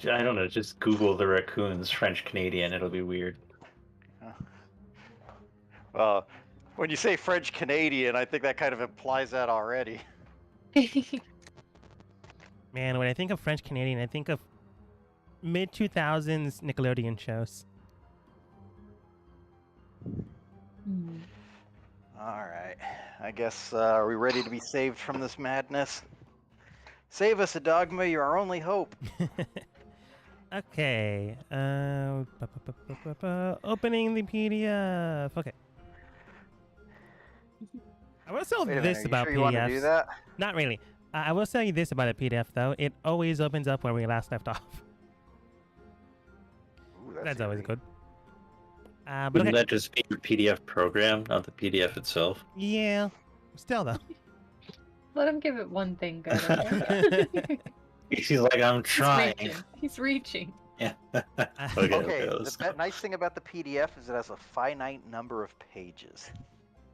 I don't know. Just Google the raccoons French Canadian. It'll be weird. Uh, Well, when you say French Canadian, I think that kind of implies that already. Man, when I think of French Canadian, I think of mid 2000s Nickelodeon shows. Hmm. All right. I guess, are we ready to be saved from this madness? Save us, Dogma. You're our only hope. Okay. Opening the PDF. Okay. I will tell Wait a this minute. Are you about sure you want to do PDFs. that? Not really. I will tell you this about a PDF though. It always opens up where we last left off. Ooh, That's always eerie. good. But Wouldn't okay. that just be your PDF program, not the PDF itself? Yeah. Still though. Let him give it one thing good. Okay? She's like, I'm trying. He's reaching. Yeah. Okay, the nice thing about the PDF is it has a finite number of pages.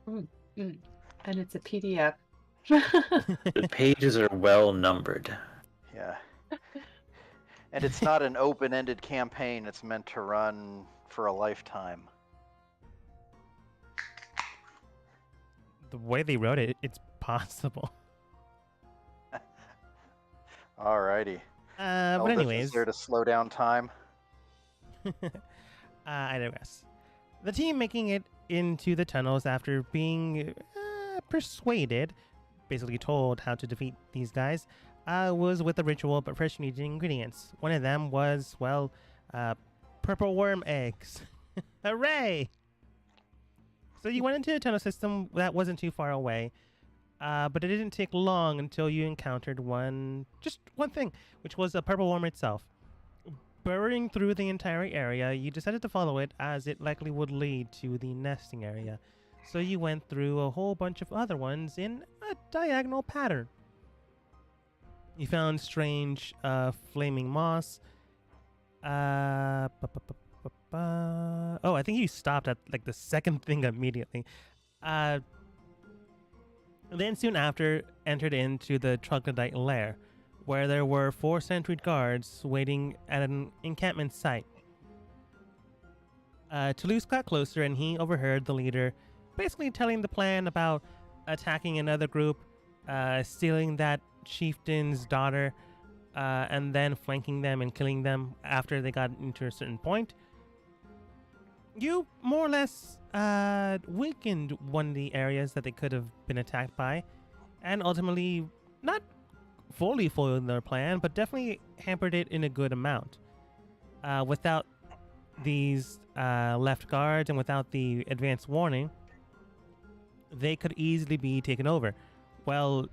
And it's a PDF. The pages are well numbered. Yeah. And it's not an open-ended campaign. It's meant to run for a lifetime. The way they wrote it, it's possible. Alrighty. But Eldest anyways. is there to slow down time. I digress. The team making it into the tunnels after being persuaded, basically told how to defeat these guys, was with the ritual but first needed ingredients. One of them was, well, purple worm eggs. Hooray! So you went into a tunnel system that wasn't too far away, but it didn't take long until you encountered just one thing, which was a purple worm itself. Burrowing through the entire area, you decided to follow it as it likely would lead to the nesting area. So you went through a whole bunch of other ones in a diagonal pattern. You found strange flaming moss. Oh, I think you stopped at like the second thing immediately. Then soon after entered into the troglodyte lair, where there were 4 sentry guards waiting at an encampment site. Toulouse got closer and he overheard the leader basically telling the plan about attacking another group, stealing that chieftain's daughter, and then flanking them and killing them after they got into a certain point. You more or less weakened one of the areas that they could have been attacked by, and ultimately not fully foiled their plan, but definitely hampered it in a good amount. Without these left guards and without the advance warning, they could easily be taken over. Well,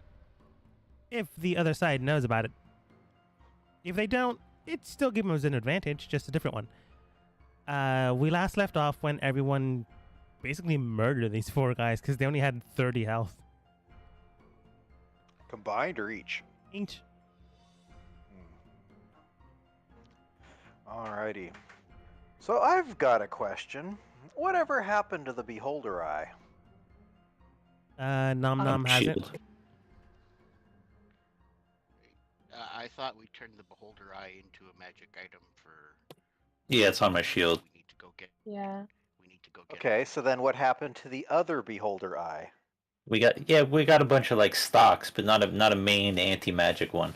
if the other side knows about it. If they don't, it still gives them an advantage, just a different one. We last left off when everyone basically murdered these 4 guys because they only had 30 health. Combined or each? Each. Alrighty. So I've got a question. Whatever happened to the Beholder Eye? Nom Nom has it. Shield. I thought we turned the Beholder Eye into a magic item for. Yeah, it's on my shield. We need to go get. Yeah. We need to go get. Okay, so then what happened to the other Beholder Eye? We got a bunch of like stocks, but not a main anti-magic one.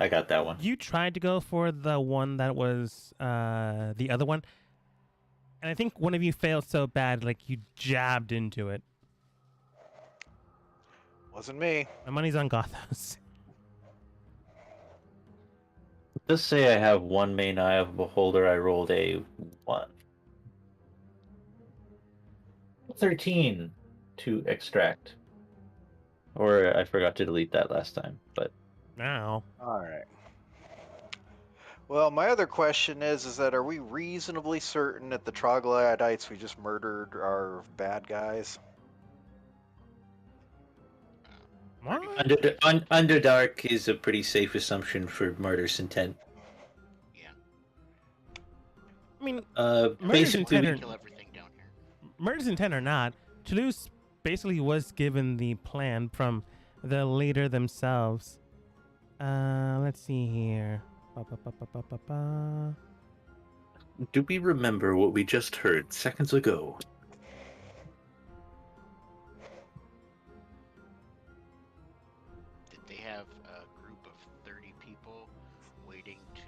I got that one. You tried to go for the one that was the other one, and I think one of you failed so bad, like you jabbed into it. Wasn't me. My money's on Gothos. Just say I have one main eye of Beholder. I rolled a 1. 13 to extract. Or I forgot to delete that last time, but Now. Alright. Well, my other question is that are we reasonably certain that the troglodytes we just murdered are bad guys? What? Underdark is a pretty safe assumption for murderous intent. Yeah. I mean, Basically, intent We are- kill everything down here. murder's intent or not, Toulouse basically was given the plan from the leader themselves. Let's see here. Ba-ba-ba-ba-ba-ba. Do we remember what we just heard seconds ago? Did they have a group of 30 people waiting to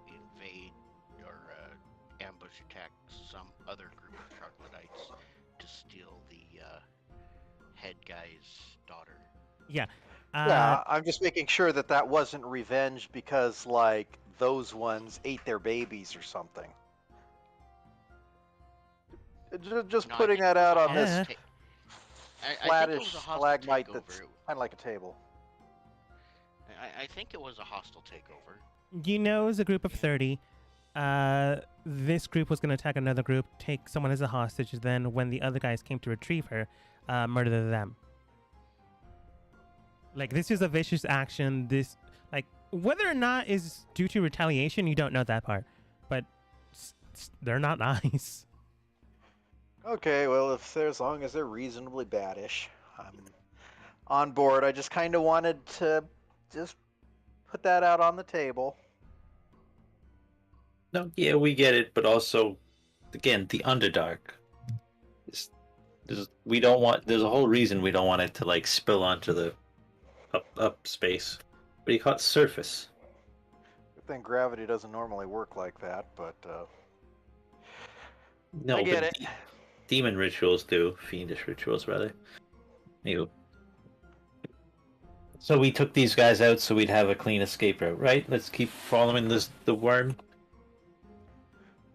invade or ambush attack some other group of troglodytes to steal the head guy's daughter? Yeah. Yeah, I'm just making sure that that wasn't revenge because, like, those ones ate their babies or something. Just No, I putting think that it was out a on this hostage I think it flattish was a hostile stalagmite takeover. that's kind of like a table. I think it was a hostile takeover. You know, as a group of 30, this group was going to attack another group, take someone as a hostage, then when the other guys came to retrieve her, murder them. Like, this is a vicious action. This, like, whether or not is due to retaliation, you don't know that part. But they're not nice. Okay, well, if they're as long as they're reasonably baddish, I'm on board. I just kind of wanted to just put that out on the table. No, yeah, we get it, but also, again, the Underdark. We don't want. There's a whole reason we don't want it to like spill onto the up space. What do you call it? Surface. Good thing gravity doesn't normally work like that, but No, I get but it. demon rituals do. Fiendish rituals, rather. You. So we took these guys out so we'd have a clean escape route, right? Let's keep following the worm.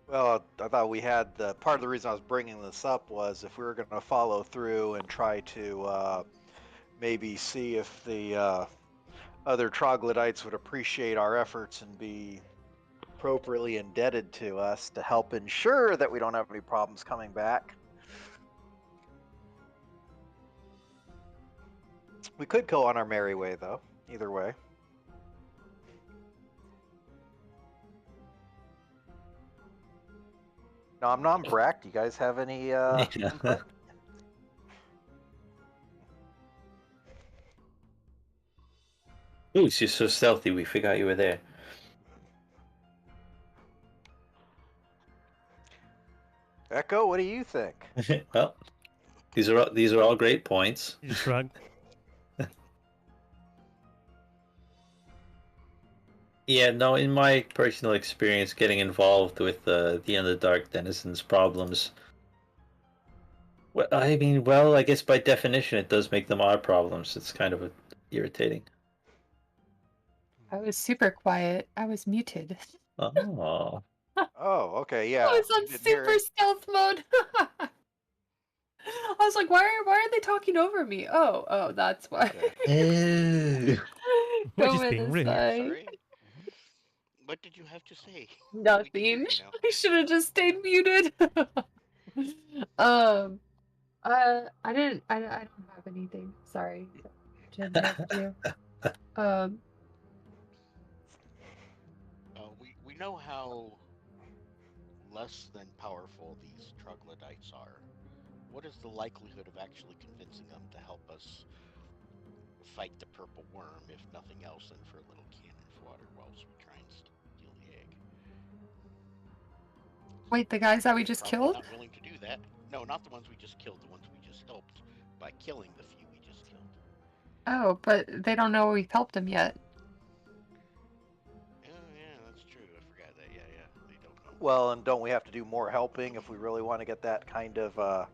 Well, I thought we had the part of the reason I was bringing this up was if we were going to follow through and try to maybe see if the other troglodytes would appreciate our efforts and be appropriately indebted to us to help ensure that we don't have any problems coming back. We could go on our merry way, though. Either way. Nom Nom Brack, do you guys have any input? Ooh, you're so stealthy. We forgot you were there. Echo, what do you think? Well, these are all great points. You shrug. Yeah, no, in my personal experience getting involved with the Underdark denizens' problems, well, I mean, well, I guess by definition it does make them our problems. It's kind of irritating. I was super quiet. I was muted. Oh. Oh, okay, yeah. I was on Didn't hear super it. stealth mode. I was like, why are they talking over me? Oh, that's why. Ew. We're Go just in being this rude. way. Sorry. What did you have to say? We can Nothing. hear you now. I should have just stayed muted. I don't have anything. Sorry to interrupt you. We know how less than powerful these troglodytes are. What is the likelihood of actually convincing them to help us fight the purple worm, if nothing else, than for a little cannon fodder whilst we try and steal the egg? Wait, the guys that we just Probably killed? not willing to do that. No, not the ones we just killed. The ones we just helped by killing the few we just killed. Oh, but they don't know we've helped them yet. Oh yeah, that's true. I forgot that. Yeah, they don't know. Well, and don't we have to do more helping if we really want to get that kind of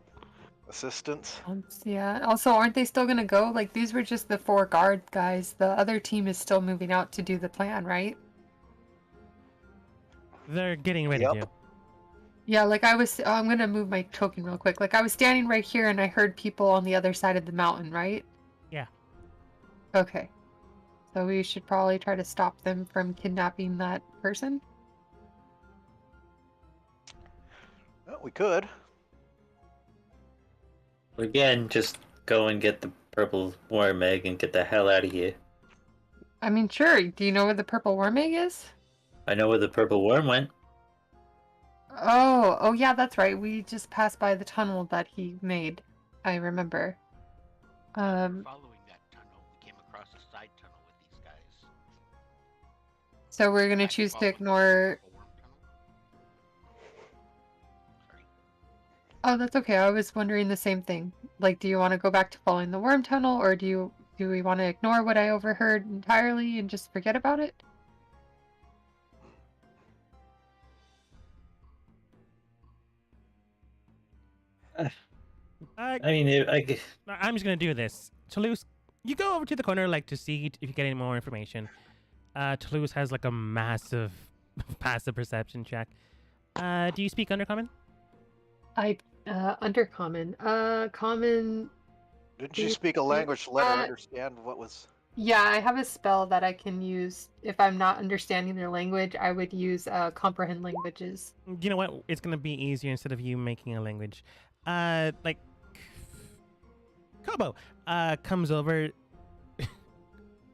assistance? Yeah. Also, aren't they still gonna go? Like, these were just the 4 guard guys. The other team is still moving out to do the plan, right? They're getting ready Yep. to. Yeah, like I'm gonna move my token real quick. Like, I was standing right here and I heard people on the other side of the mountain, right? Yeah. Okay. So we should probably try to stop them from kidnapping that person? Well, we could. Again, just go and get the purple worm egg and get the hell out of here. I mean, sure. Do you know where the purple worm egg is? I know where the purple worm went. Oh, yeah, that's right. We just passed by the tunnel that he made. I remember. Following that tunnel, we came across a side tunnel with these guys. So we're gonna Back choose to following the ignore. powerful worm tunnel? Sorry. Oh, that's okay. I was wondering the same thing. Like, do you want to go back to following the worm tunnel, or do we want to ignore what I overheard entirely and just forget about it? Uh, I mean, I'm just gonna do this. Toulouse, you go over to the corner like to see if you get any more information. Toulouse has like a massive passive perception check. Do you speak Undercommon? Undercommon. Common. Didn't you speak a language to let her understand what was? Yeah, I have a spell that I can use if I'm not understanding their language. I would use comprehend languages. You know what? It's gonna be easier instead of you making a language. Like Kobo comes over,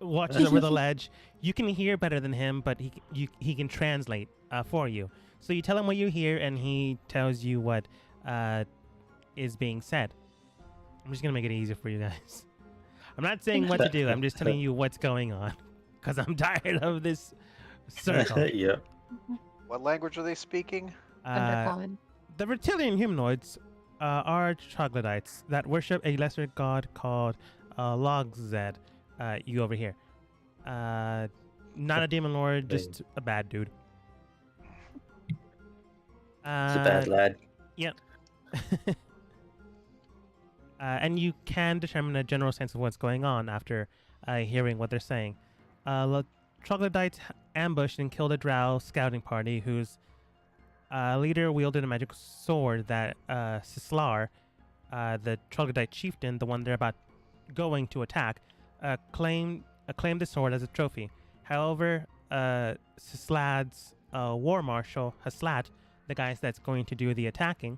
watches over the ledge. You can hear better than him, but he can translate for you. So you tell him what you hear, and he tells you what is being said. I'm just gonna make it easier for you guys. I'm not saying what to do. I'm just telling you what's going on, because I'm tired of this circle. yeah. What language are they speaking? Undercommon. The reptilian humanoids are troglodytes that worship a lesser god called Logzed. You over here. Not a demon lord, just a bad dude. He's a bad lad. Yep. And you can determine a general sense of what's going on after hearing what they're saying. Troglodytes ambushed and killed a drow scouting party whose leader wielded a magic sword that Sislar, the troglodyte chieftain, the one they're about going to attack, claimed the sword as a trophy. However, Sislad's war marshal, Haslat, the guy that's going to do the attacking,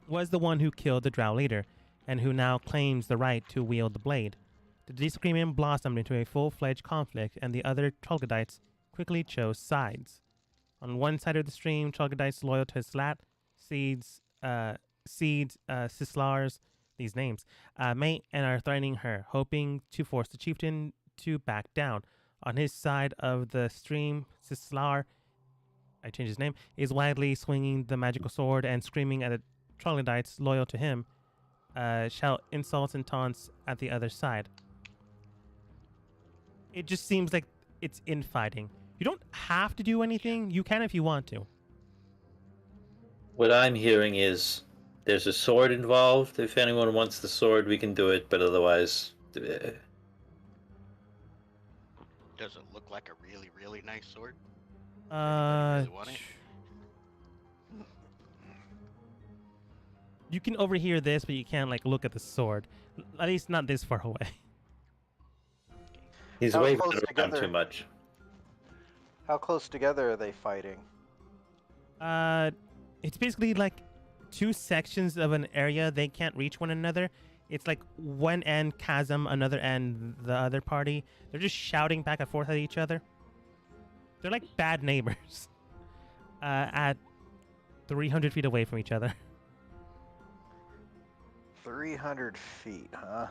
was the one who killed the drow leader, and who now claims the right to wield the blade. The disagreement blossomed into a full-fledged conflict, and the other troglodytes quickly chose sides. On one side of the stream, troglodytes loyal to Haslat seeds Sislar's, these names, mate, and are threatening her, hoping to force the chieftain to back down. On his side of the stream, Sislar, I changed his name, is wildly swinging the magical sword and screaming at the troglodytes loyal to him, shout insults and taunts at the other side. It just seems like it's infighting. You don't have to do anything. You can if you want to. What I'm hearing is there's a sword involved. If anyone wants the sword, we can do it, but otherwise... Does it look like a really, really nice sword? Anybody really want it? You can overhear this, but you can't like look at the sword. At least not this far away. He's How waving close it around together? too much. How close together are they fighting? It's basically like two sections of an area. They can't reach one another. It's like one end chasm, another end the other party. They're just shouting back and forth at each other. They're like bad neighbors. At 300 feet away from each other. 300 feet, huh?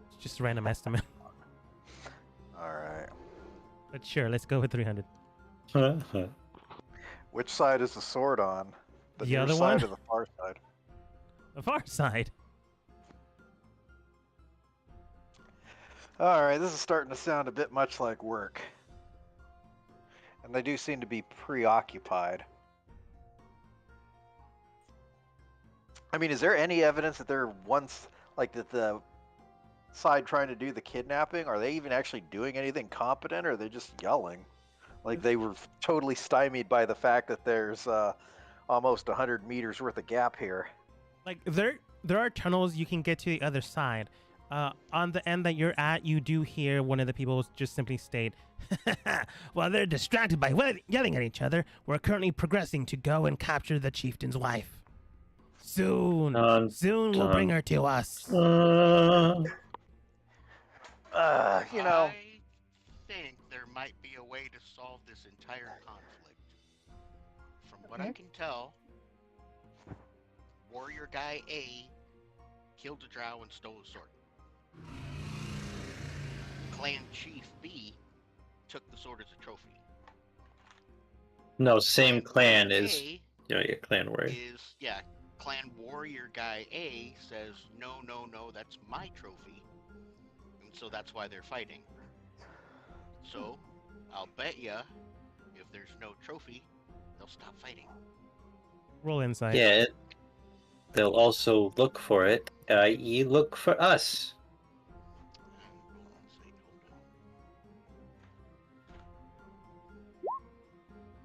It's just a random estimate. All right. But sure, let's go with 300. Which side is the sword on? The near other side one? or the far side? The far side. All right, this is starting to sound a bit much like work. And they do seem to be preoccupied. I mean, is there any evidence that they're once, like, that the side trying to do the kidnapping, are they even actually doing anything competent, or are they just yelling? Like, they were totally stymied by the fact that there's almost 100 meters worth of gap here. Like there are tunnels you can get to the other side. On the end that you're at, you do hear one of the people just simply state, "While they're distracted by yelling at each other, we're currently progressing to go and capture the chieftain's wife. Soon we'll bring her to us." You know, I think there might be a way to solve this entire conflict. From what I can tell, Warrior Guy A killed a drow and stole a sword. Clan Chief B took the sword as a trophy. No, same clan Warrior is A your clan warrior. is clan warrior guy A says no, that's my trophy, and so that's why they're fighting. So I'll bet ya if there's no trophy, they'll stop fighting. Roll insight. Yeah, they'll also look for it, i.e., look for us.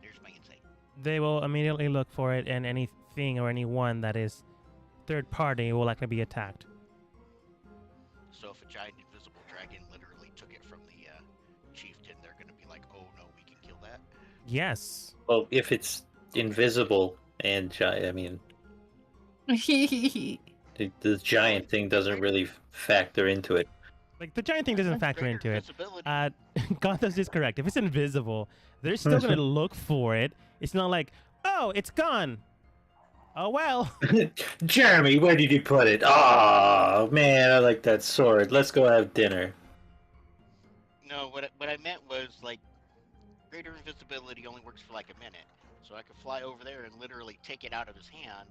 There's my insight. They will immediately look for it, and anything or anyone that is third party will likely be attacked. So if a giant invisible dragon literally took it from the chieftain, they're gonna be like, "Oh no, we can kill that." Yes. Well, if it's invisible and I mean, the giant thing doesn't really factor into it. Like, the giant thing doesn't factor Greater into it. visibility. Gothos is correct. If it's invisible, they're still going to look for it. It's not like, oh, it's gone. Oh, well. Jeremy, where did you put it? Oh, man, I like that sword. Let's go have dinner. No, what I meant was, like, greater invisibility only works for like a minute. So I could fly over there and literally take it out of his hand,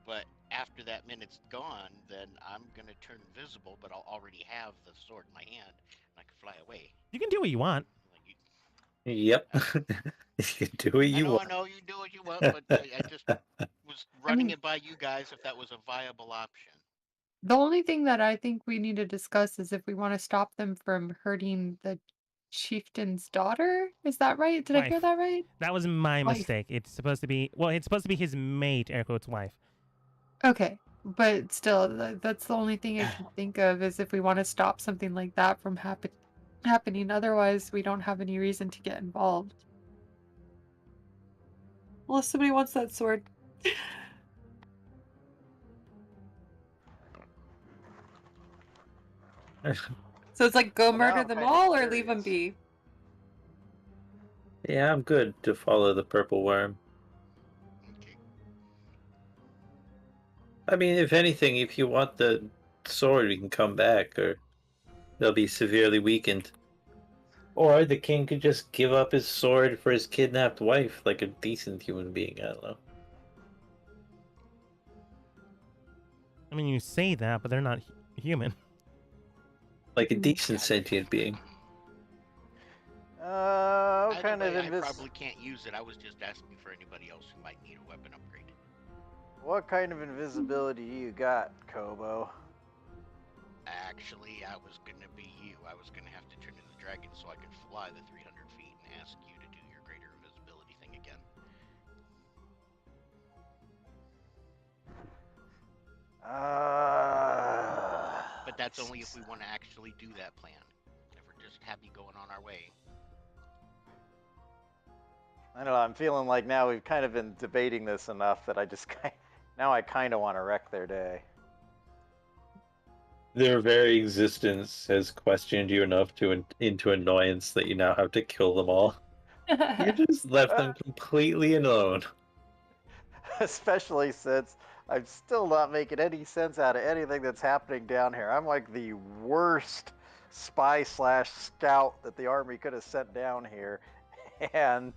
but after that minute's gone, then I'm gonna turn invisible, but I'll already have the sword in my hand, and I can fly away. You can do what you want. Like, Yep. You can do what you want. I know you do what you want, but I just was running it by you guys if that was a viable option. The only thing that I think we need to discuss is if we want to stop them from hurting the chieftain's daughter. Is that right? Did I hear Wife. that right? That was my Wife. mistake. It's supposed to be, well, it's supposed to be his mate, air quotes, wife. Okay, but still, that's the only thing I can think of is if we want to stop something like that from happening. Otherwise, we don't have any reason to get involved. Unless somebody wants that sword. So it's like go Well, now murder I'm them kinda all or leave them curious. be? Yeah, I'm good to follow the purple worm. Okay. I mean, if anything, if you want the sword, we can come back, or they'll be severely weakened. Or the king could just give up his sword for his kidnapped wife, like a decent human being. I don't know. I mean, you say that, but they're not human. Like a decent sentient being. What Either kind of way, I probably can't use it. I was just asking for anybody else who might need a weapon upgrade. What kind of invisibility you got, Kobo? Actually, I was gonna be you. I was gonna have to turn into the dragon so I could fly the 300 feet and ask you to do your greater invisibility thing again. But that's only if we want to actually do that plan. If we're just happy going on our way. I don't know. I'm feeling like now we've kind of been debating this enough that I just now I kind of want to wreck their day. Their very existence has questioned you enough into annoyance that you now have to kill them all. You just left them completely alone. Especially since I'm still not making any sense out of anything that's happening down here. I'm like the worst spy / scout that the army could have sent down here. And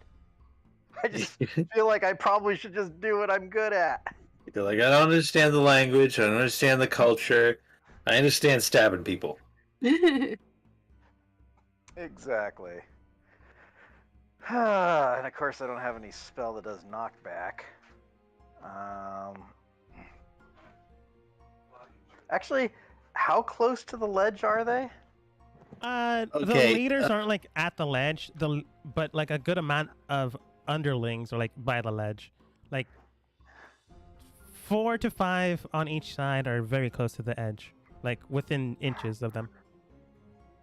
I just feel like I probably should just do what I'm good at. You're like, I don't understand the language, I don't understand the culture, I understand stabbing people. Exactly. And of course I don't have any spell that does knockback. Actually, how close to the ledge are they? The Okay, leaders aren't like at the ledge, but like a good amount of underlings are like by the ledge. Like 4 to 5 on each side are very close to the edge, like within inches of them.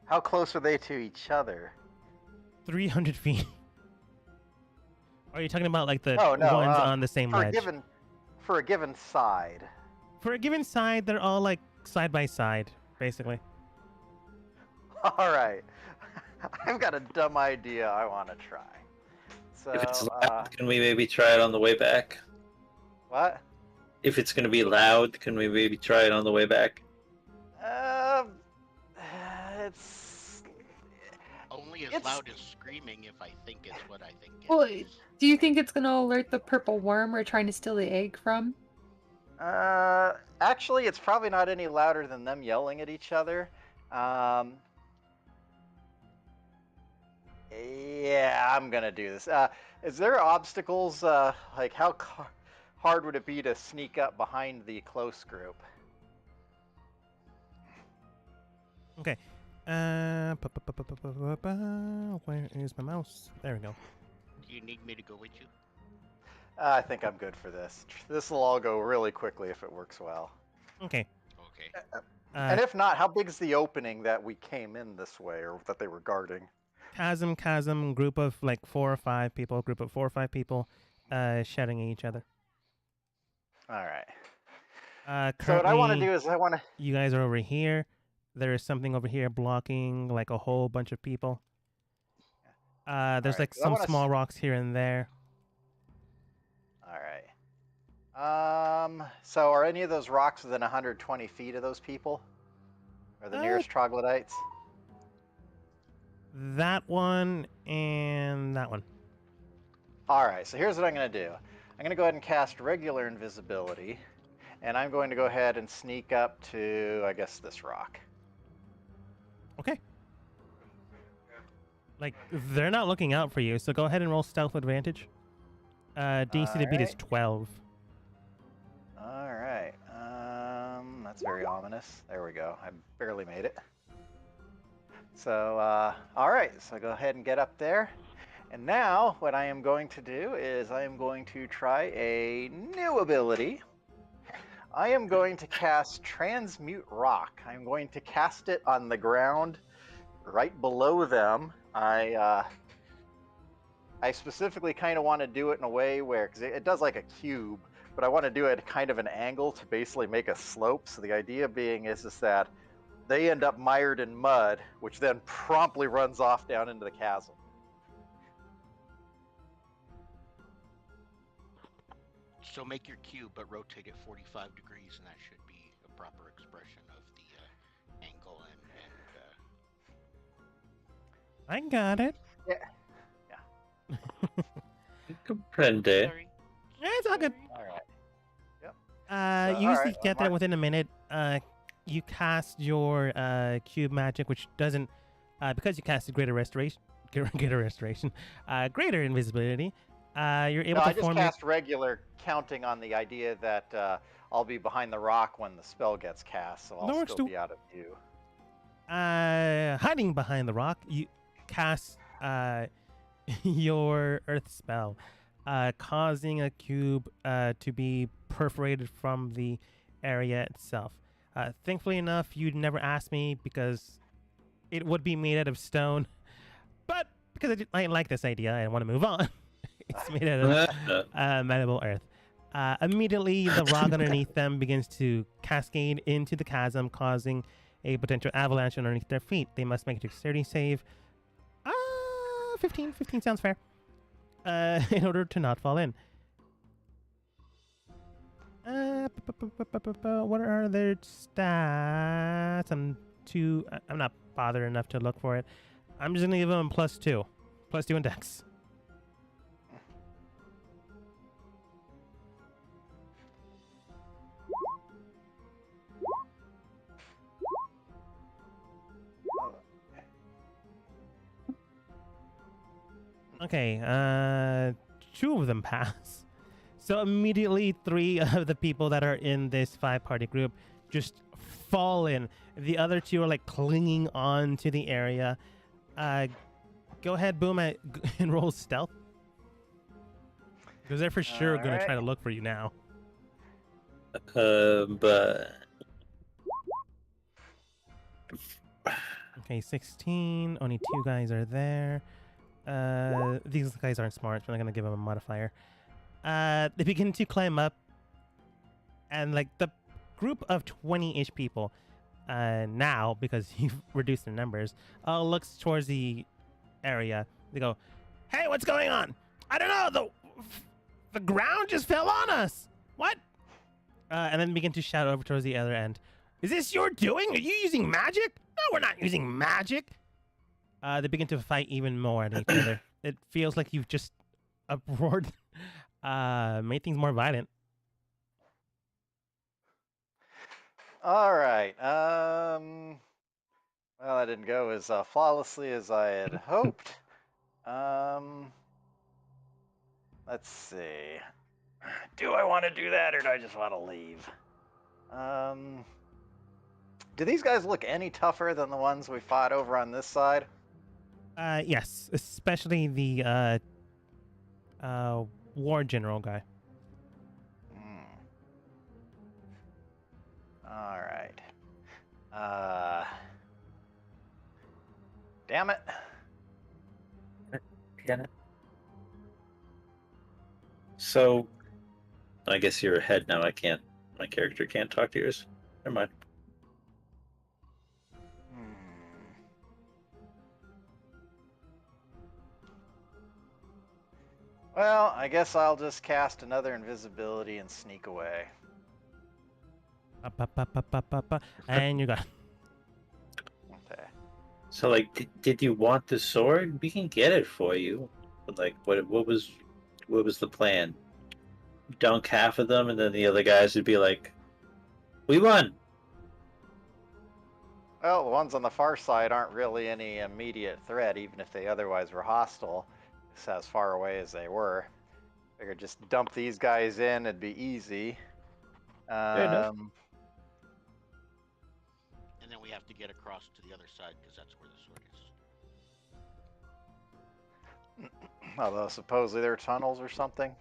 How close are they to each other? 300 feet. Are you talking about like the Oh, no, ones on the same For ledge? for a given side. For a given side, they're all like side by side, basically. All right. I've got a dumb idea I want to try. So, If it's loud, can we maybe try it on the way back? what? If it's going to be loud, can we maybe try it on the way back? It's Only as That's- loud as screaming if I think it's what I think it Well, is. do you think it's gonna alert the purple worm we're trying to steal the egg from? Actually, it's probably not any louder than them yelling at each other. Yeah, I'm gonna do this. Is there obstacles? Like how hard would it be to sneak up behind the close group? Okay. Where is my mouse? There we go. Do you need me to go with you? I think I'm good for this. This will all go really quickly if it works well. Okay. Okay. And if not, how big is the opening that we came in this way, or that they were guarding? Chasm, group of like 4 or 5 people, shouting at each other. All right. Currently, So what I want to do is you guys are over here. There is something over here blocking like a whole bunch of people. There's Alright, like 'cause I some wanna small rocks here and there. All right. So are any of those rocks within 120 feet of those people? Or the nearest troglodytes? That one and that one. All right. So here's what I'm going to do. I'm going to go ahead and cast regular invisibility, and I'm going to go ahead and sneak up to, I guess, this rock. Okay. Like they're not looking out for you, so go ahead and roll stealth advantage. DC to beat is Alright. 12. All right. That's very ominous. There we go. I barely made it. So, all right. So go ahead and get up there. And now what I am going to do is I am going to try a new ability. I am going to cast Transmute Rock. I'm going to cast it on the ground right below them. I specifically kind of want to do it in a way where, because it does like a cube, but I want to do it at kind of an angle to basically make a slope. So the idea being is that they end up mired in mud, which then promptly runs off down into the chasm. So make your cube, but rotate it 45 degrees, and that should be a proper expression of the angle and I got it. Comprende. Sorry. Yeah, it's all good. All right. You So, usually alright, get well, there within a minute. You cast your cube magic, which doesn't, because you casted greater invisibility. You're able No, to I just form. cast regular, counting on the idea that I'll be behind the rock when the spell gets cast, so That I'll works still too. be out of view. Hiding behind the rock, you cast your earth spell, causing a cube to be perforated from the area itself. Thankfully enough, you'd never asked me because it would be made out of stone, but because I like this idea, I want to move on. It's made out of malleable earth. Immediately, the rock underneath them begins to cascade into the chasm, causing a potential avalanche underneath their feet. They must make a dexterity save. 15 sounds fair. In order to not fall in. What are their stats? I'm not bothered enough to look for it. I'm just gonna give them +2 in dex. Okay, 2 of them pass. So immediately 3 of the people that are in this 5-party group just fall in. The other 2 are like clinging on to the area. Go ahead, Boom, and roll stealth. Because they're for sure going to try to look for you now. But Okay, 16. Only 2 guys are there. These guys aren't smart, so I'm not gonna give them a modifier. They begin to climb up, and like the group of 20-ish people, now because you've reduced their numbers, looks towards the area. They go, "Hey, what's going on? I don't know. The ground just fell on us. What?" And then begin to shout over towards the other end. "Is this your doing? Are you using magic?" "No, we're not using magic." They begin to fight even more at each other. It feels like you've just uproared, made things more violent. All right. Well, that didn't go as flawlessly as I had hoped. Let's see. Do I want to do that, or do I just want to leave? Do these guys look any tougher than the ones we fought over on this side? Yes, especially the war general guy. All right. Damn it. Can it? So, I guess you're ahead now. My character can't talk to yours. Never mind. Well, I guess I'll just cast another invisibility and sneak away. And you got. Okay. So, like, did you want the sword? We can get it for you. But like, what was the plan? Dunk half of them, and then the other guys would be like, "We won." Well, the ones on the far side aren't really any immediate threat, even if they otherwise were hostile, as far away as they were. Figured just dump these guys in, it'd be easy. Fair enough. And then we have to get across to the other side because that's where the sword is. Although supposedly there are tunnels or something.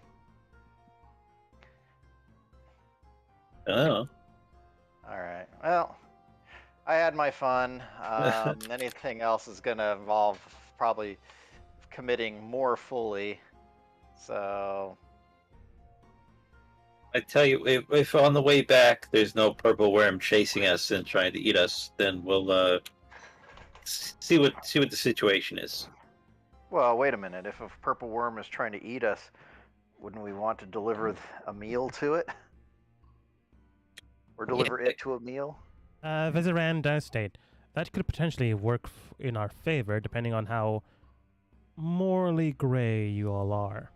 Oh. All right. Well, I had my fun. Anything else is going to involve probably committing more fully. So I tell you, if on the way back there's no purple worm chasing us and trying to eat us, then we'll see what the situation is. well, wait a minute. If a purple worm is trying to eat us, wouldn't we want to deliver a meal to it? Or deliver it to a meal? Vizaran does state that could potentially work in our favor, depending on how morally gray you all are.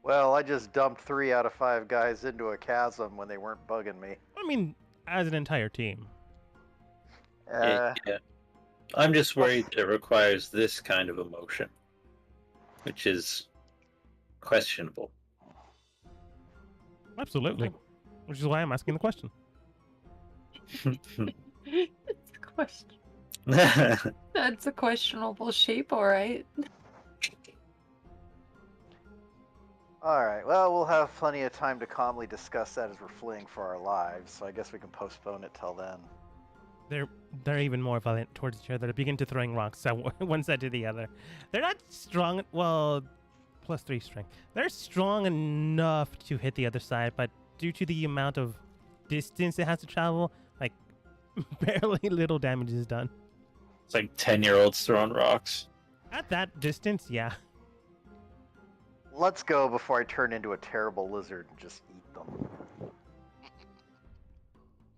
Well, I just dumped 3 out of 5 guys into a chasm when they weren't bugging me. I mean, as an entire team. Yeah. I'm just worried it requires this kind of emotion, which is questionable. Absolutely. Which is why I'm asking the question. It's a question. That's a questionable shape, all right. All right. Well, we'll have plenty of time to calmly discuss that as we're fleeing for our lives. So I guess we can postpone it till then. They're even more violent towards each other. They begin to throwing rocks one side to the other. They're not strong. Well, +3 strength. They're strong enough to hit the other side, but due to the amount of distance it has to travel, like barely little damage is done. It's like 10-year-olds throwing rocks. At that distance, yeah. Let's go before I turn into a terrible lizard and just eat them.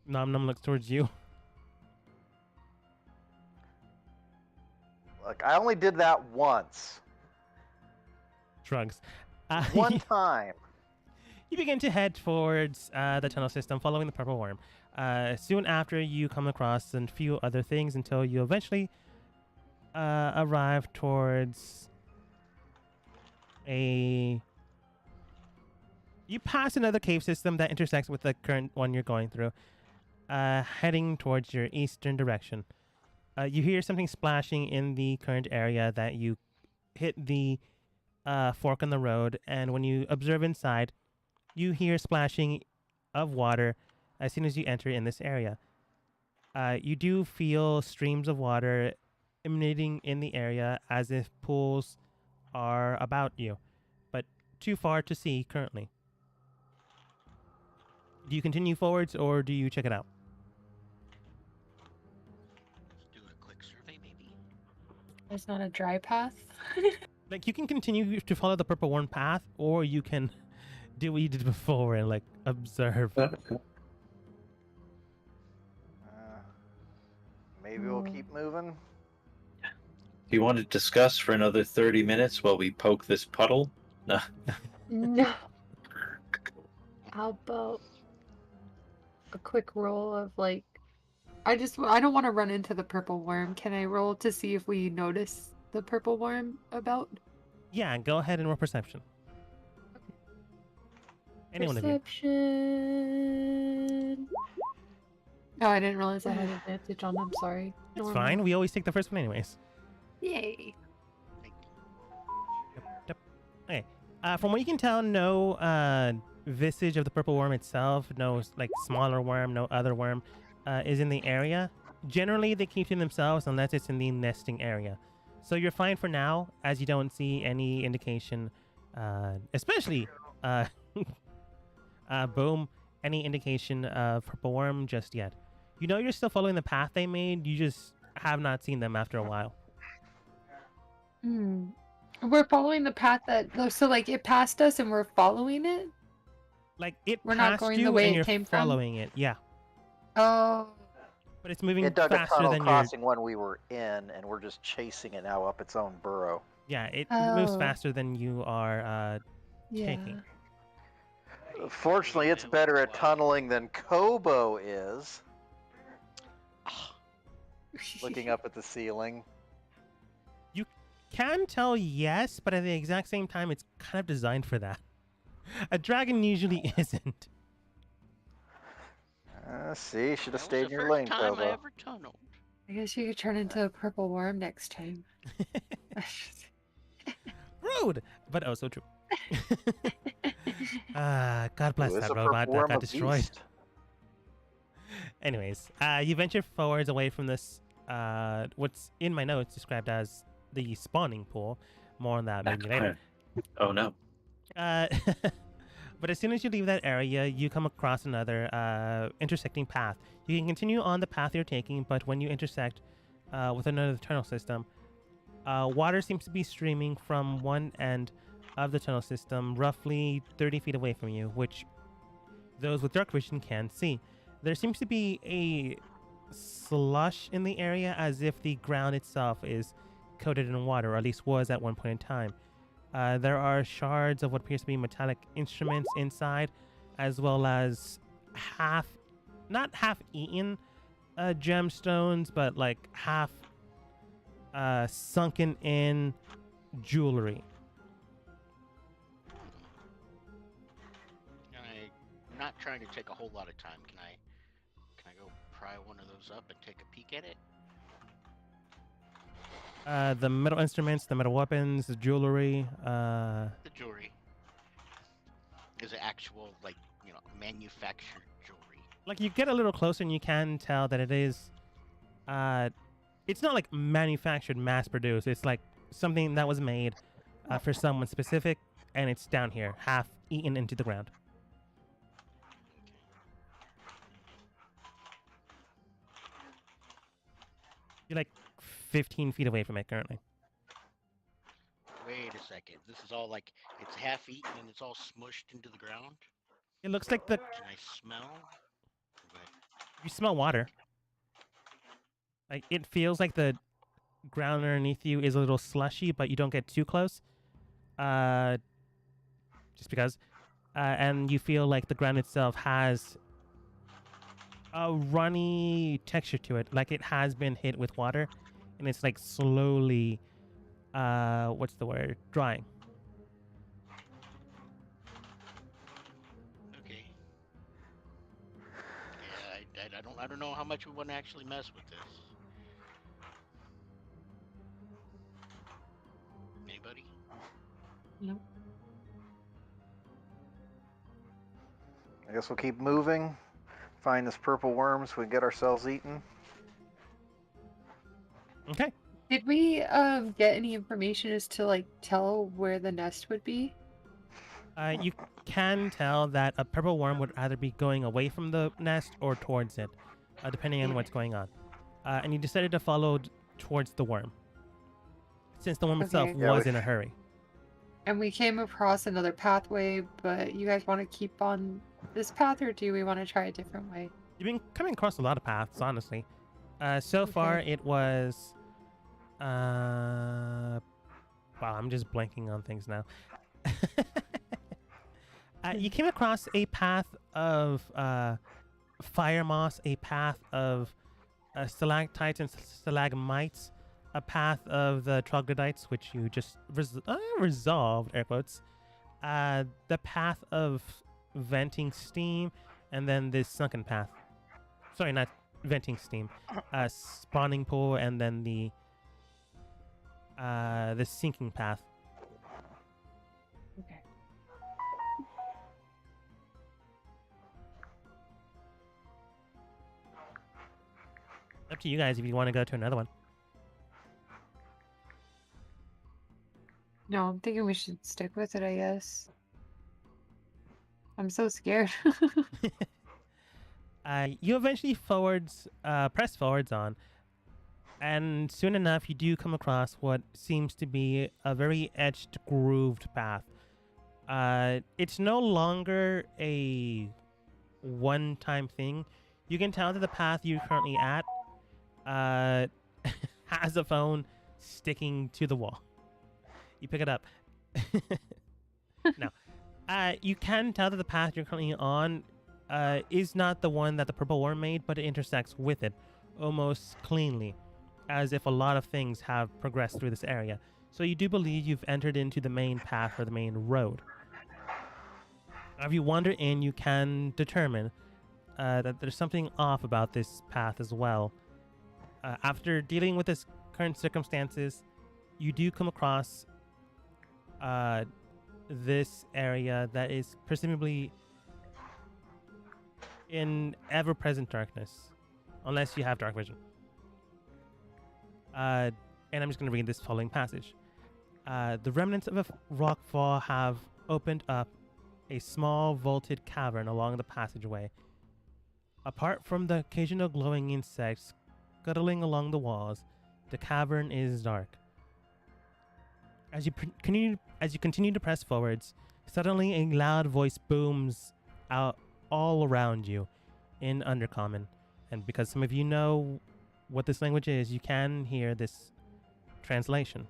Nom Nom looks towards you. Look, I only did that once. Shrugs. One time. You begin to head towards the tunnel system, following the purple worm. Soon after, you come across a few other things until you eventually arrive towards you pass another cave system that intersects with the current one you're going through, heading towards your eastern direction. You hear something splashing in the current area that you hit the fork in the road, and when you observe inside, you hear splashing of water as soon as you enter in this area. You do feel streams of water emanating in the area as if pools are about you, but too far to see currently. Do you continue forwards or do you check it out? Let's do a quick survey, maybe. There's not a dry path. Like, you can continue to follow the purple worm path, or you can do what you did before and like observe. Maybe we'll keep moving. Do you want to discuss for another 30 minutes while we poke this puddle? No. No. How about a quick roll of like, I don't want to run into the purple worm. Can I roll to see if we notice the purple worm about? Yeah, go ahead and roll perception. Anyone of you. Perception. Oh, I didn't realize I had advantage on them. Sorry. It's Normal. fine. We always take the first one anyways. Yay. Yep. Okay. From what you can tell, no visage of the purple worm itself, no like smaller worm, no other worm is in the area. Generally, they keep to themselves unless it's in the nesting area. So you're fine for now, as you don't see any indication, especially Boom, any indication of purple worm just yet. You know you're still following the path they made, you just have not seen them after a while. We're following the path so like it passed us and we're following it? Like it We're not passed going you the way and it you're came from? following it, yeah. Oh. But it's moving It dug a faster tunnel than you're... crossing one we were in, and we're just chasing it now up its own burrow. Yeah, it moves Oh. faster than you are Yeah. taking. Fortunately, it's better at tunneling than Kobo is. Looking up at the ceiling. Can tell yes, but at the exact same time, it's kind of designed for that. A dragon usually isn't. See, should have That was stayed the in your first lane, time I Kobo. ever tunneled. I guess you could turn into a purple worm next time. Rude, but also true. God bless Ooh, is that a robot purple that worm got a destroyed. beast? Anyways, you venture forwards away from this, what's in my notes described as the spawning pool. More on that maybe later. Oh no. But as soon as you leave that area, you come across another intersecting path. You can continue on the path you're taking, but when you intersect with another tunnel system, water seems to be streaming from one end of the tunnel system, roughly 30 feet away from you, which those with dark vision can see. There seems to be a slush in the area, as if the ground itself is coated in water, or at least was at one point in time. There are shards of what appears to be metallic instruments inside, as well as not half-eaten gemstones, but like half sunken in jewelry. I'm not trying to take a whole lot of time. Can I go pry one of those up and take a peek at it? The metal instruments, the metal weapons, the jewelry. The jewelry. Is it actual, like, manufactured jewelry? Like you get a little closer and you can tell that it is. It's not like manufactured, mass-produced. It's like something that was made for someone specific, and it's down here, half eaten into the ground. You're like 15 feet away from it currently. Wait a second. This is all like, it's half eaten and it's all smushed into the ground? It looks like the Can I smell? Okay. you smell water. Like it feels like the ground underneath you is a little slushy, but you don't get too close. Just because. And you feel like the ground itself has a runny texture to it, like it has been hit with water, and it's like slowly, what's the word? Drying. Okay. Yeah, I don't know how much we want to actually mess with this. Anybody? Nope. I guess we'll keep moving. Find this purple worm so we can get ourselves eaten. Okay. Did we get any information as to like tell where the nest would be? You can tell that a purple worm would either be going away from the nest or towards it, depending on what's going on. And you decided to follow towards the worm, since the worm itself Okay. Yeah, was we- in a hurry. And we came across another pathway, but you guys want to keep on this path, or do we want to try a different way? You've been coming across a lot of paths, honestly. So far, Okay. it was Wow, I'm just blanking on things now. You came across a path of fire moss, a path of stalactites and stalagmites, a path of the troglodytes, which you just resolved, air quotes, the path of venting steam, and then this sunken path. Sorry, not venting steam. Spawning pool, and then the sinking path. Okay. Up to you guys if you want to go to another one. No, I'm thinking we should stick with it, I guess. I'm so scared. You eventually press forwards on, and soon enough you do come across what seems to be a very etched, grooved path. It's no longer a one-time thing. You can tell that the path you're currently at has a phone sticking to the wall. You pick it up. No. You can tell that the path you're currently on is not the one that the purple worm made, but it intersects with it almost cleanly, as if a lot of things have progressed through this area. So you do believe you've entered into the main path or the main road. If you wander in, you can determine that there's something off about this path as well. After dealing with this current circumstances, you do come across this area that is presumably in ever-present darkness, unless you have dark vision. And I'm just going to read this following passage. The remnants of a rock fall have opened up a small vaulted cavern along the passageway. Apart from the occasional glowing insects scuttling along the walls, the cavern is dark. As you continue to press forwards, suddenly a loud voice booms out all around you in Undercommon. And because some of you know what this language is, you can hear this translation.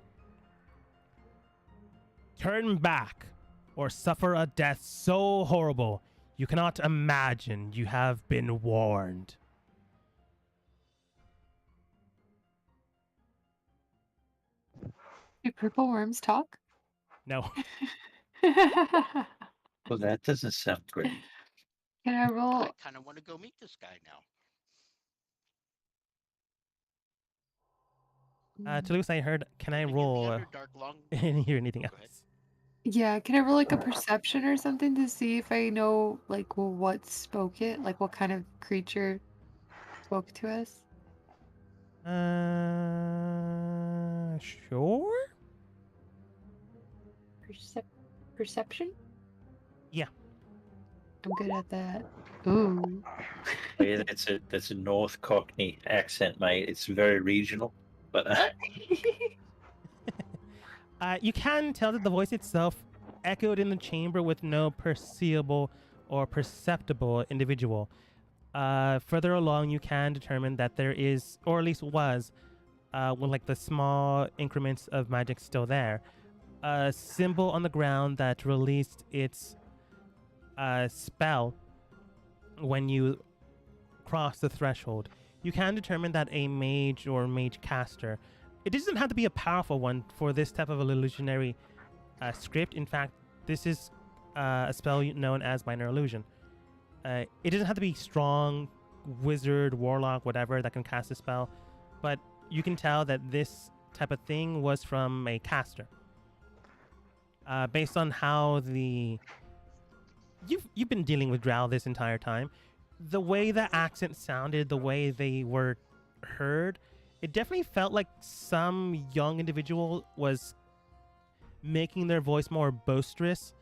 Turn back, or suffer a death so horrible you cannot imagine. You have been warned. Do purple worms talk? No. Well, that doesn't sound great. Can I roll? I kind of want to go meet this guy now. Toulouse, I heard, can I In the roll Underdark long. and hear anything Go ahead. else? Yeah, can I roll like a perception or something to see if I know like what spoke it? Like what kind of creature spoke to us? Sure? Perception? Yeah. I'm good at that. Ooh. Yeah, that's a North Cockney accent, mate. It's very regional, but You can tell that the voice itself echoed in the chamber with no perceivable or perceptible individual. Further along, you can determine that there is, or at least was, with like the small increments of magic still there, a symbol on the ground that released its spell when you cross the threshold. You can determine that a mage or mage caster, it doesn't have to be a powerful one for this type of illusionary script. In fact, this is a spell known as minor illusion. It doesn't have to be strong, wizard, warlock, whatever that can cast a spell, but you can tell that this type of thing was from a caster. Based on how you've been dealing with Drow this entire time, the way the accent sounded, the way they were heard, it definitely felt like some young individual was making their voice more boisterous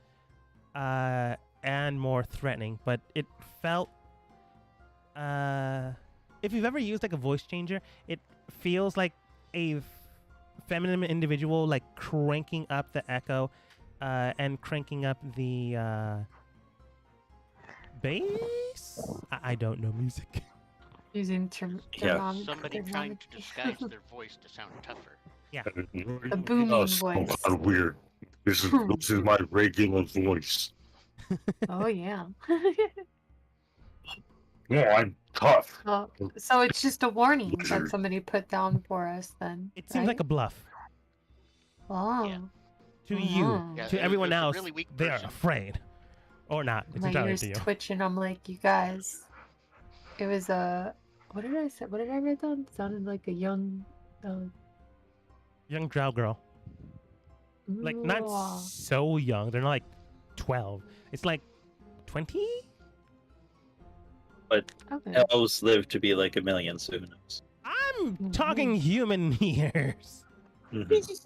and more threatening. But it felt, if you've ever used like a voice changer, it feels like a feminine individual like cranking up the echo and cranking up the bass. I don't know music. Using Yeah. Somebody trying to disguise their voice to sound tougher. A booming voice. Kind of weird. This is my regular voice. Oh yeah. No, I'm tough. Well, so it's just a warning that Wizard. somebody put down for us then. It seems like a bluff. Oh. Yeah. To you, Mhm. Yeah, to it everyone was a else, really weak they are person. afraid. Or not. It's My entirely ears to you. twitching. I'm like, you guys. It was a. What did I say? What did I write down? It sounded like a young. Young drow girl. Like, not Mwah. so young. They're not like 12. It's like 20? Okay. Elves live to be like a million, so who knows? I'm talking human years. Mhm.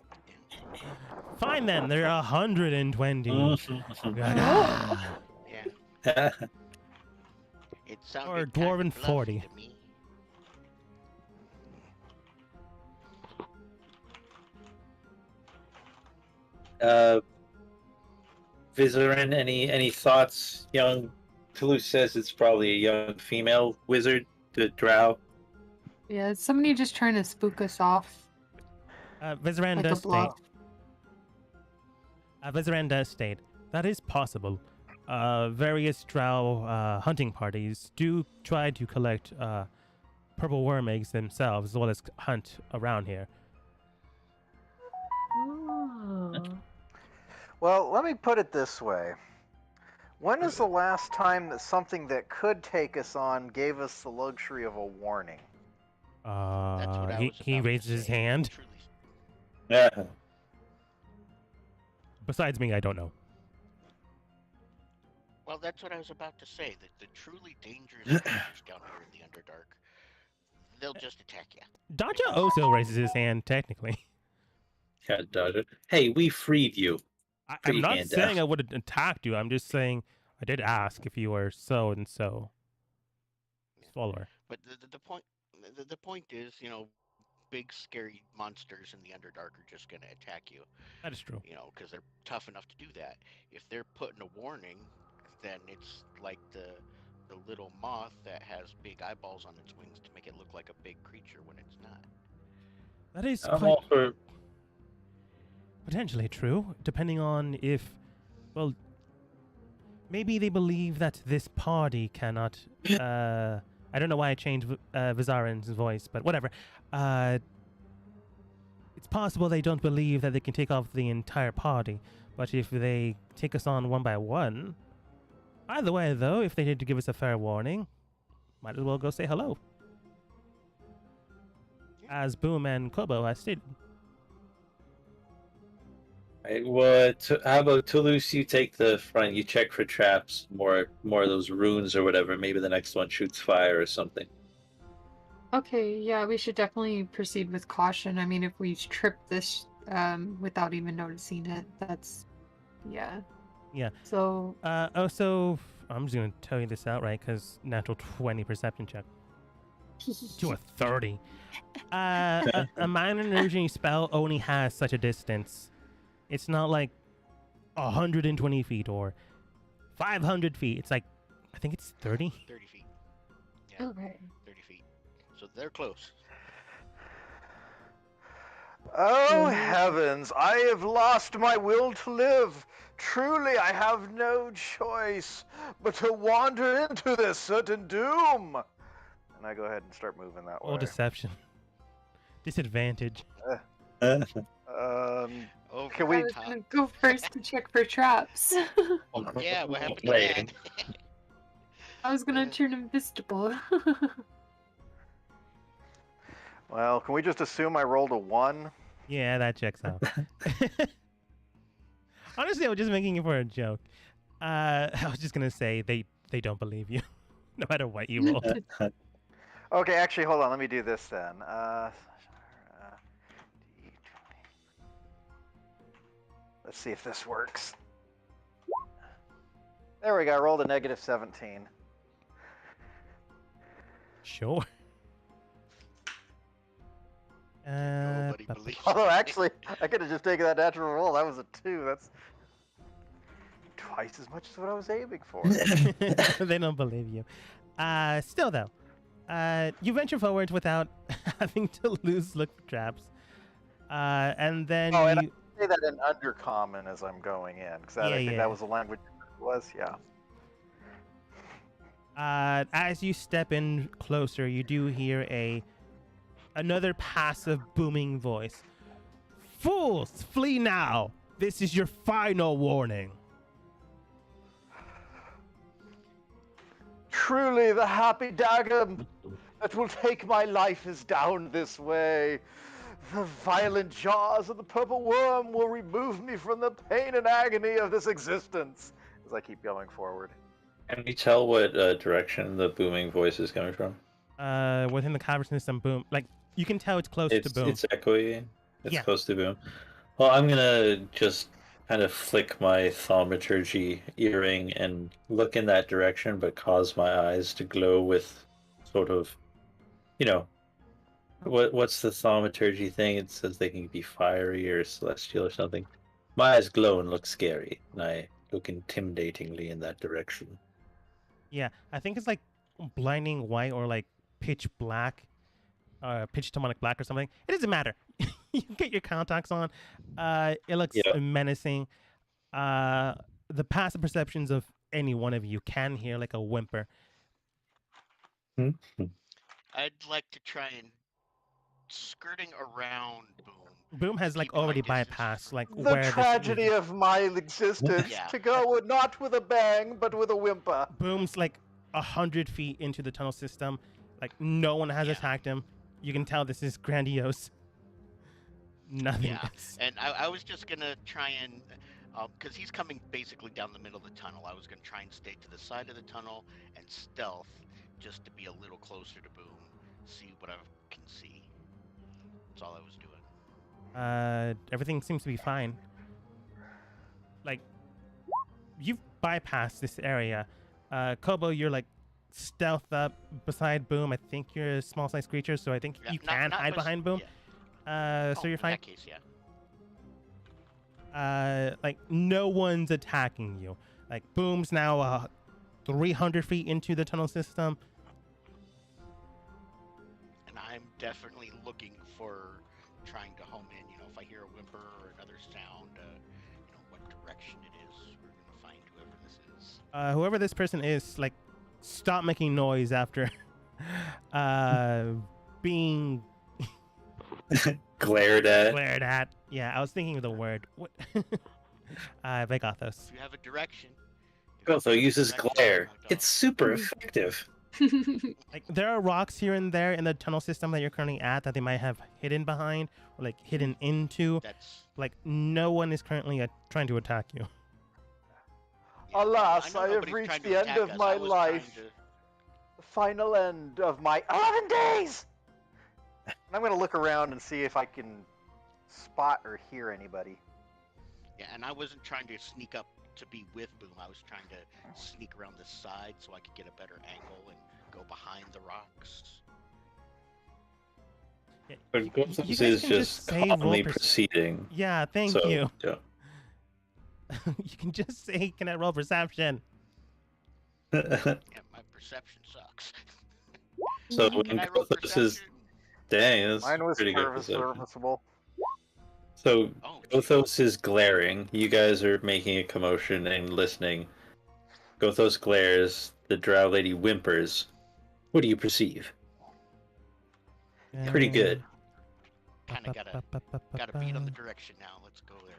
Fine then, they're 120. Mhm. Ah. Yeah, it sounded Or kind dwarven of bluffy 40. to me. Vizarin, any thoughts? Young Toulouse says it's probably a young female wizard, the drow. Yeah, is somebody just trying to spook us off Vizaran like a does state. bluff? Vizaran does state that is possible. Various drow hunting parties do try to collect purple worm eggs themselves, as well as hunt around here. Oh. Well, let me put it this way. When is the last time that something that could take us on gave us the luxury of a warning? That's what I was He about to raises his say. hand. Truly, Yeah. Besides me, I don't know. well, that's what I was about to say. That the truly dangerous creatures down here in the Underdark, they'll just attack you. Daja also raises his hand, technically. Yeah, Dodger. Hey, we freed you. I'm Pretty not hand saying down. I would have attacked you. I'm just saying I did ask if you were so and so. Follower. But the point is, you know, big scary monsters in the Underdark are just going to attack you. That is true. You know, because they're tough enough to do that. If they're putting a warning, then it's like the little moth that has big eyeballs on its wings to make it look like a big creature when it's not. That is I'm quite all for. potentially true, depending on if, well, maybe they believe that this party cannot. I don't know why I changed Vizarin's voice, but whatever. It's possible they don't believe that they can take off the entire party, but if they take us on one by one, either way, though, if they need to give us a fair warning, might as well go say hello. As Boom and Kobo has stated. Right, how about Toulouse? You take the front. You check for traps, more of those runes or whatever. Maybe the next one shoots fire or something. Okay, yeah, we should definitely proceed with caution. I mean, if we trip this without even noticing it, that's yeah. Yeah. So Also, I'm just gonna tell you this outright because natural 20 perception check to a 30. A minor energy spell only has such a distance. It's not like 120 feet or 500 feet. It's like, I think it's 30. 30 feet. Yeah, okay. 30 feet. So they're close. Oh Mhm. heavens, I have lost my will to live. Truly, I have no choice but to wander into this certain doom. And I go ahead and start moving that Or way. deception. Disadvantage. Over Can the we- I was top. gonna go first to check for traps. Yeah, what happened to Wait. that? I was gonna turn invisible. Well, can we just assume I rolled a 1? Yeah, that checks out. Honestly, I was just making it for a joke. I was just gonna say they don't believe you, no matter what you roll. Okay, actually, hold on. Let me do this then. Let's see if this works. There we go. I rolled a negative 17. Sure. Nobody believes Although, me. actually, I could have just taken that natural roll. That was a 2. That's twice as much as what I was aiming for. They don't believe you. Still though, you venture forward without having to look for traps. And then Oh, and you, I say that in Undercommon as I'm going in, because I think Yeah. that was the language it was. Yeah. as you step in closer, you do hear another passive booming voice. Fools, flee now! This is your final warning. Truly, the happy dagger that will take my life is down this way. The violent jaws of the purple worm will remove me from the pain and agony of this existence. As I keep going forward. Can we tell what direction the booming voice is coming from? Within the cavern system, boom. Like, you can tell it's close to boom. It's echoey. It's Yeah. close to boom. Well, I'm gonna just kind of flick my thaumaturgy earring and look in that direction, but cause my eyes to glow with sort of, what's the thaumaturgy thing? It says they can be fiery or celestial or something. My eyes glow and look scary, and I look intimidatingly in that direction. Yeah, I think it's like blinding white or like pitch black, pitch demonic black or something. It doesn't matter. You can get your contacts on. It looks Yeah. menacing. The passive perceptions of any one of you can hear like a whimper. I'd like to try and skirting around Boom. Boom has like Keep my already distance bypassed like The where tragedy of my existence Yeah. to go not with a bang, but with a whimper. Boom's like 100 feet into the tunnel system. Like no one has Yeah. attacked him. You can tell this is grandiose. Nothing. Yeah, is. and I was just gonna try and, because he's coming basically down the middle of the tunnel. I was gonna try and stay to the side of the tunnel and stealth, just to be a little closer to Boom, see what I can see. That's all I was doing. Everything seems to be fine. Like, you've bypassed this area. Kobo, you're like stealth up beside Boom. I think you're a small sized creature, so I think Yeah, you not- can not hide mis- behind Boom. yeah. So Oh, you're in fine. that case, yeah. Like no one's attacking you. Like Boom's now 300 feet into the tunnel system. And I'm definitely looking for trying to home in. You know, if I hear a whimper or another sound, what direction it is. We're gonna find whoever this is. Whoever this person is, like, stop making noise after being Glared at. glared at. Yeah, I was thinking of the word. What? Vegathos. If you have a direction. Gotho uses glare. I don't. It's super effective. Like, there are rocks here and there in the tunnel system that you're currently at that they might have hidden behind or like hidden into. That's. Like, no one is currently trying to attack you. Yeah, Alas, know I have nobody's reached trying to the end attack of us. my I was trying life. to- The final end of my 11 days! And I'm going to look around and see if I can spot or hear anybody. Yeah, and I wasn't trying to sneak up to be with Boom. I was trying to sneak around the side so I could get a better angle and go behind the rocks. Yeah, But you Ghothos guys is can just say roll calmly perce- proceeding. Yeah, thank So, you. yeah. You can just say, can I roll perception? Yeah, my perception sucks. So Can when I roll Ghothos is perception? dang, that's Mine was pretty good perception. serviceable. So Oh, Gothos is glaring. You guys are making a commotion and listening. Gothos glares. The Drow lady whimpers. What do you perceive? Pretty good. Kinda got a beat on the direction now. Let's go there.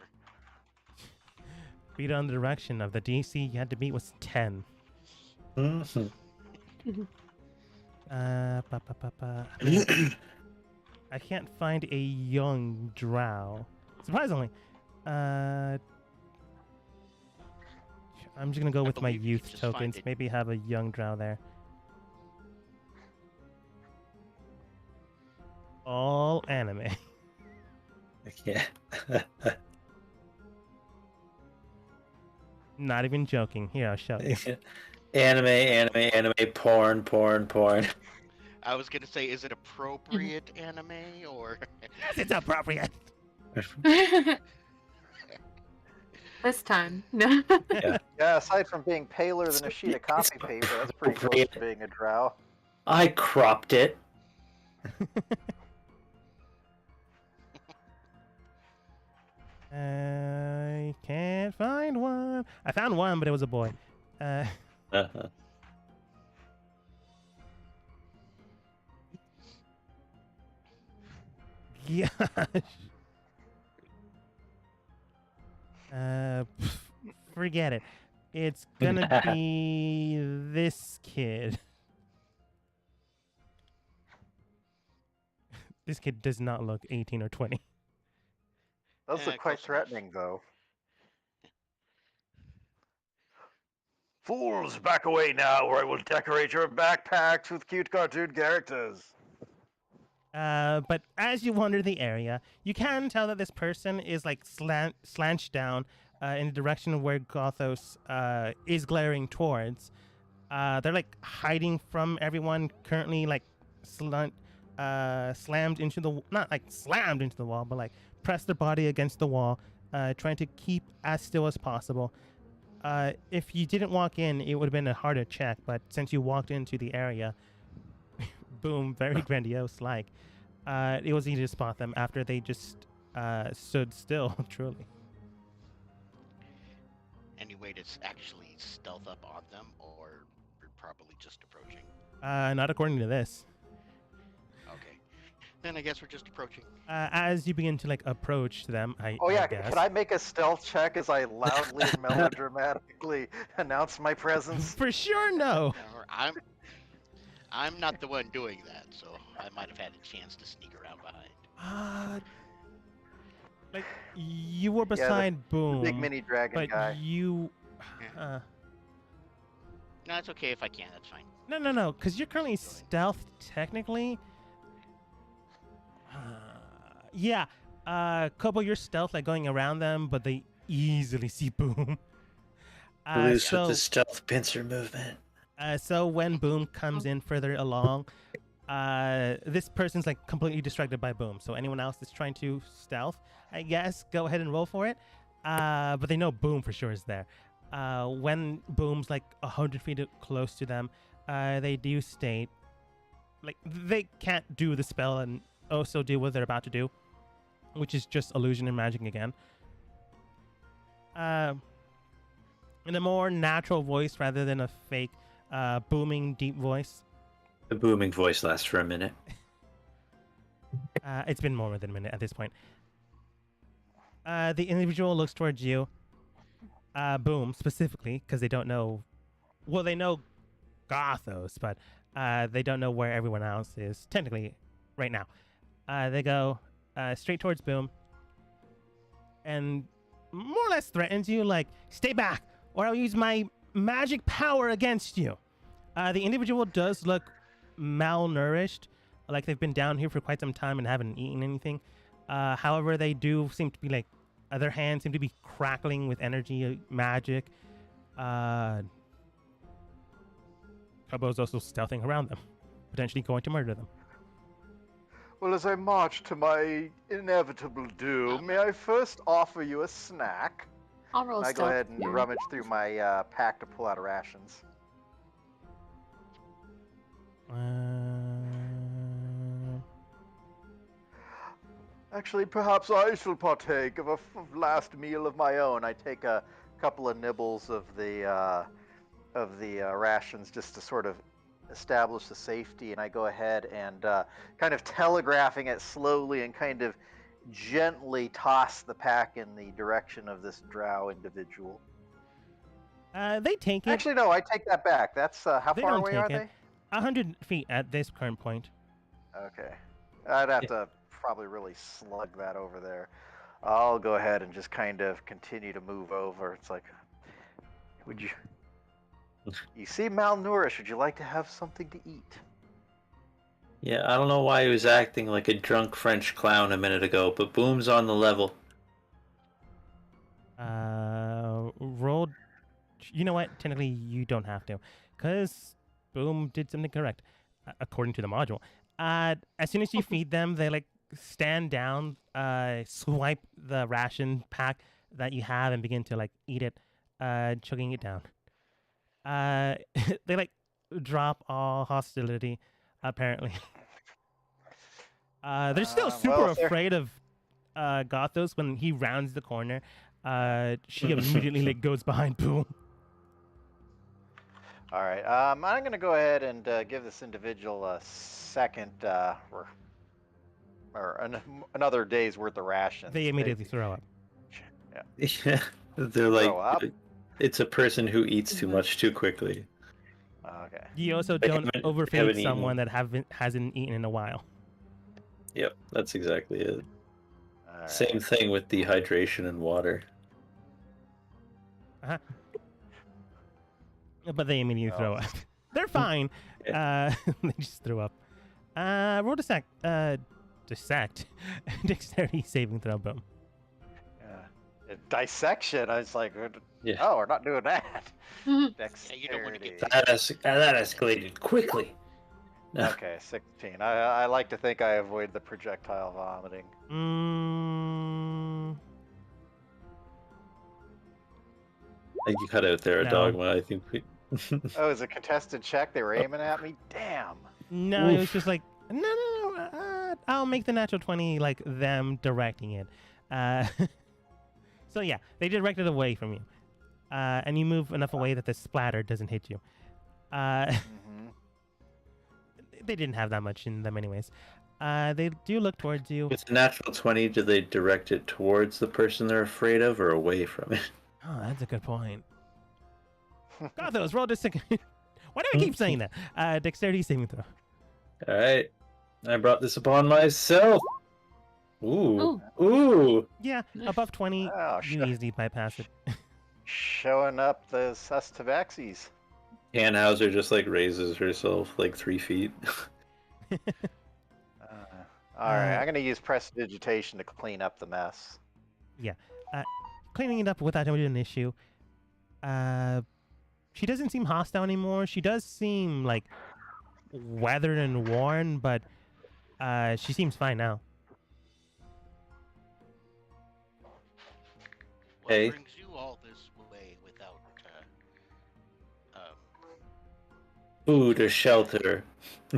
Beat on the direction of the DC you had to beat was 10. Mhm. I can't find a young drow. Surprisingly. I'm just gonna go with my believe you youth just find tokens. it. Maybe have a young drow there. All anime. Yeah. Not even joking. Here, I'll show you. Anime, porn. I was gonna say, is it appropriate anime or? Yes, it's appropriate. This time. No. Yeah, aside from being paler than a sheet of copy paper, that's pretty close to being a drow. I cropped it. I can't find one. I found one, but it was a boy. Uh-huh. Gosh. Forget it. It's gonna be this kid. This kid does not look 18 or 20. Those look quite Close enough. threatening, though. Fools, back away now, or I will decorate your backpacks with cute cartoon characters. But as you wander the area, you can tell that this person is like slanched down in the direction of where Gothos is glaring towards. They're like hiding from everyone, currently like slammed into the not like slammed into the wall, but like pressed their body against the wall, trying to keep as still as possible. If you didn't walk in, it would have been a harder check, but since you walked into the area, boom, very grandiose like, it was easy to spot them after they just stood still, truly. Any way to actually stealth up on them, or we're probably just approaching? Not according to this. Okay. Then I guess we're just approaching. As you begin to like approach them, Oh I yeah, guess. can I make a stealth check as I loudly and melodramatically announce my presence? For sure, no. Or I'm not the one doing that, so I might have had a chance to sneak around behind. Like you were beside Boom, Big mini dragon but guy. you. No, it's okay if I can. That's fine. No, because you're currently stealth technically. Yeah, Kobo, you're stealth like going around them, but they easily see Boom. Loose with the stealth pincer movement. So when Boom comes in further along, this person's like completely distracted by Boom. So anyone else that's trying to stealth, I guess, go ahead and roll for it. But they know Boom for sure is there. When Boom's like 100 feet close to them, they do state, like, they can't do the spell and also do what they're about to do, which is just illusion and magic again. In a more natural voice rather than a fake, booming, deep voice. The booming voice lasts for a minute. It's been more than a minute at this point. The individual looks towards you, Boom, specifically, because they don't know... Well, they know Gothos, but they don't know where everyone else is, technically, right now. They go straight towards Boom, and more or less threatens you, like, stay back, or I'll use my magic power against you. The individual does look malnourished, like they've been down here for quite some time and haven't eaten anything. However, they do seem to be like, their hands seem to be crackling with energy, magic. Kobo's also stealthing around them, potentially going to murder them. Well, as I march to my inevitable doom, may I first offer you a snack? I'll roll I go stealth. ahead and Yeah. rummage through my pack to pull out rations. Actually, perhaps I shall partake of a last meal of my own. I take a couple of nibbles of the rations just to sort of establish the safety, and I go ahead and kind of telegraphing it slowly and kind of gently toss the pack in the direction of this drow individual. They take it. Actually, no, I take that back. That's how They far don't away take are it. they? 100 feet at this current point. Okay. I'd have to probably really slug that over there. I'll go ahead and just kind of continue to move over. It's like, would you... You seem malnourished. Would you like to have something to eat? Yeah, I don't know why he was acting like a drunk French clown a minute ago, but Boom's on the level. Roll. You know what? Technically, you don't have to, because Boom did something correct, according to the module. As soon as you feed them, they like stand down, swipe the ration pack that you have, and begin to like eat it, chugging it down. They like drop all hostility, apparently. They're still super well, if they're- afraid of Gothos, when he rounds the corner, she immediately like goes behind Boom. All right. I'm going to go ahead and give this individual a second another day's worth of rations. They immediately throw up. Yeah, they're like, Throw up? it's a person who eats too much too quickly. Okay. You also They don't haven't overfeed eaten. someone that hasn't eaten in a while. Yep, that's exactly it. All right. Same thing with dehydration and water. But they immediately throw up. They're fine. They just threw up. Roll dissect. Dexterity saving throw. Boom. Dissection. I was like, Yeah. oh, we're not doing that. Dexterity. you don't wanna get That escalated quickly. No. Okay, 16. I like to think I avoid the projectile vomiting. You cut out there, No. Dogma. I think we... Oh, it was a contested check. They were aiming at me. Damn. No, it was Oof. just like no. I'll make the natural 20 like them directing it. So yeah, they direct it away from you, and you move enough away that the splatter doesn't hit you. Mhm. They didn't have that much in them anyways. They do look towards you. With the natural 20, do they direct it towards the person they're afraid of or away from it? Oh, that's a good point. Gothos, roll this. Why do I keep saying that? Dexterity saving throw. Alright. I brought this upon myself. Ooh. Oh. Ooh. Yeah, above 20, Oh, you easily bypass it. Showing up the sus tabaxis. Tannhauser just like raises herself like 3 feet. All right, I'm gonna use prestidigitation to clean up the mess. Cleaning it up without having an issue. She doesn't seem hostile anymore. She does seem like weathered and worn, but she seems fine now. What Hey. brings you all this way without Food or shelter.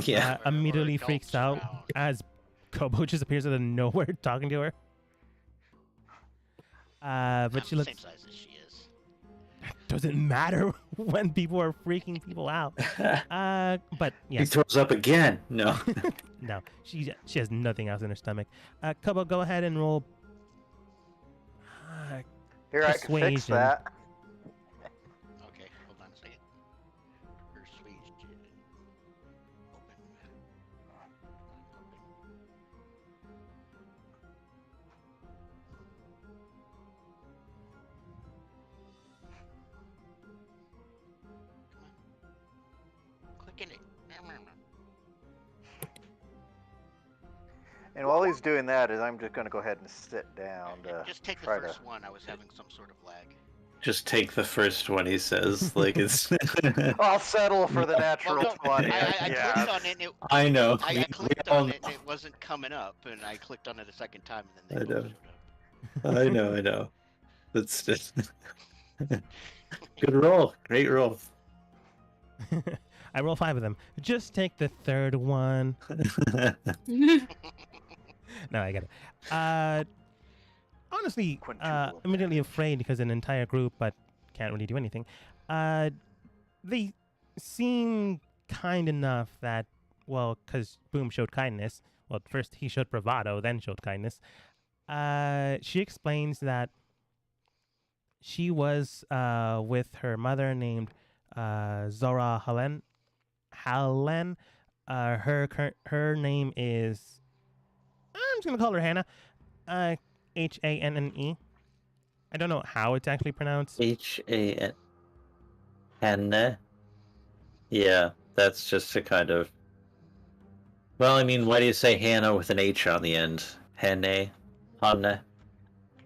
Yeah. or Immediately adults freaks out around? as Kobo just appears out of nowhere talking to her. But I'm she the looks. same size as she is. Doesn't matter when people are freaking people out. But He yeah, throws up again. No. no, she has nothing else in her stomach. Kobo, go ahead and roll. Here, I can fix Persuasion. that. Okay, hold on a second. Persuasion. Open. Come on. Click in it. And while he's doing that, I'm just gonna go ahead and sit down to Just take the try first to. one. I was having some sort of lag. Just take the first one, he says. Like it's. I'll settle for the natural Well, no, 20. I yeah. clicked on it. And I know. I We clicked all on it and know. it wasn't coming up, and I clicked on it a second time, and I then they know. both showed up. I know. That's just. Good roll. Great roll. I roll 5 of them. Just take the third one. No, I get it. Honestly, Quintuple immediately afraid because an entire group, but can't really do anything. They seem kind enough that, well, because Boom showed kindness. Well, first he showed bravado, then showed kindness. She explains that she was with her mother named Zora Helen. Her name is. I'm just gonna call her Hannah. Hanne. I don't know how it's actually pronounced. H-A-N. Hannah. Yeah, that's just a kind of. Well, I mean, why do you say Hannah with an H on the end? Hannah. Hannah.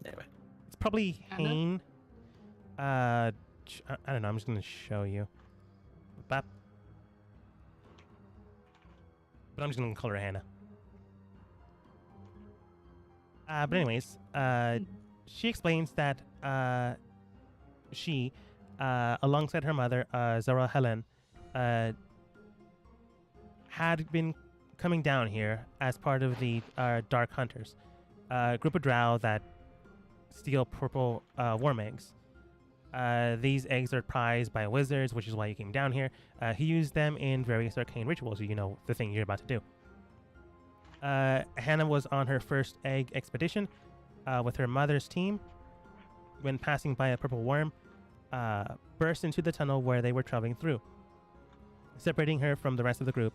Anyway. It's probably Hannah? Hane. I don't know. I'm just gonna show you. But I'm just gonna call her Hannah. But anyways, she explains that she, alongside her mother, Zara Helen, had been coming down here as part of the Dark Hunters. a group of drow that steal purple worm eggs. These eggs are prized by wizards, which is why you came down here. He used them in various arcane rituals, so you know the thing you're about to do. Hannah was on her first egg expedition with her mother's team. When passing by a purple worm, burst into the tunnel where they were traveling through, separating her from the rest of the group.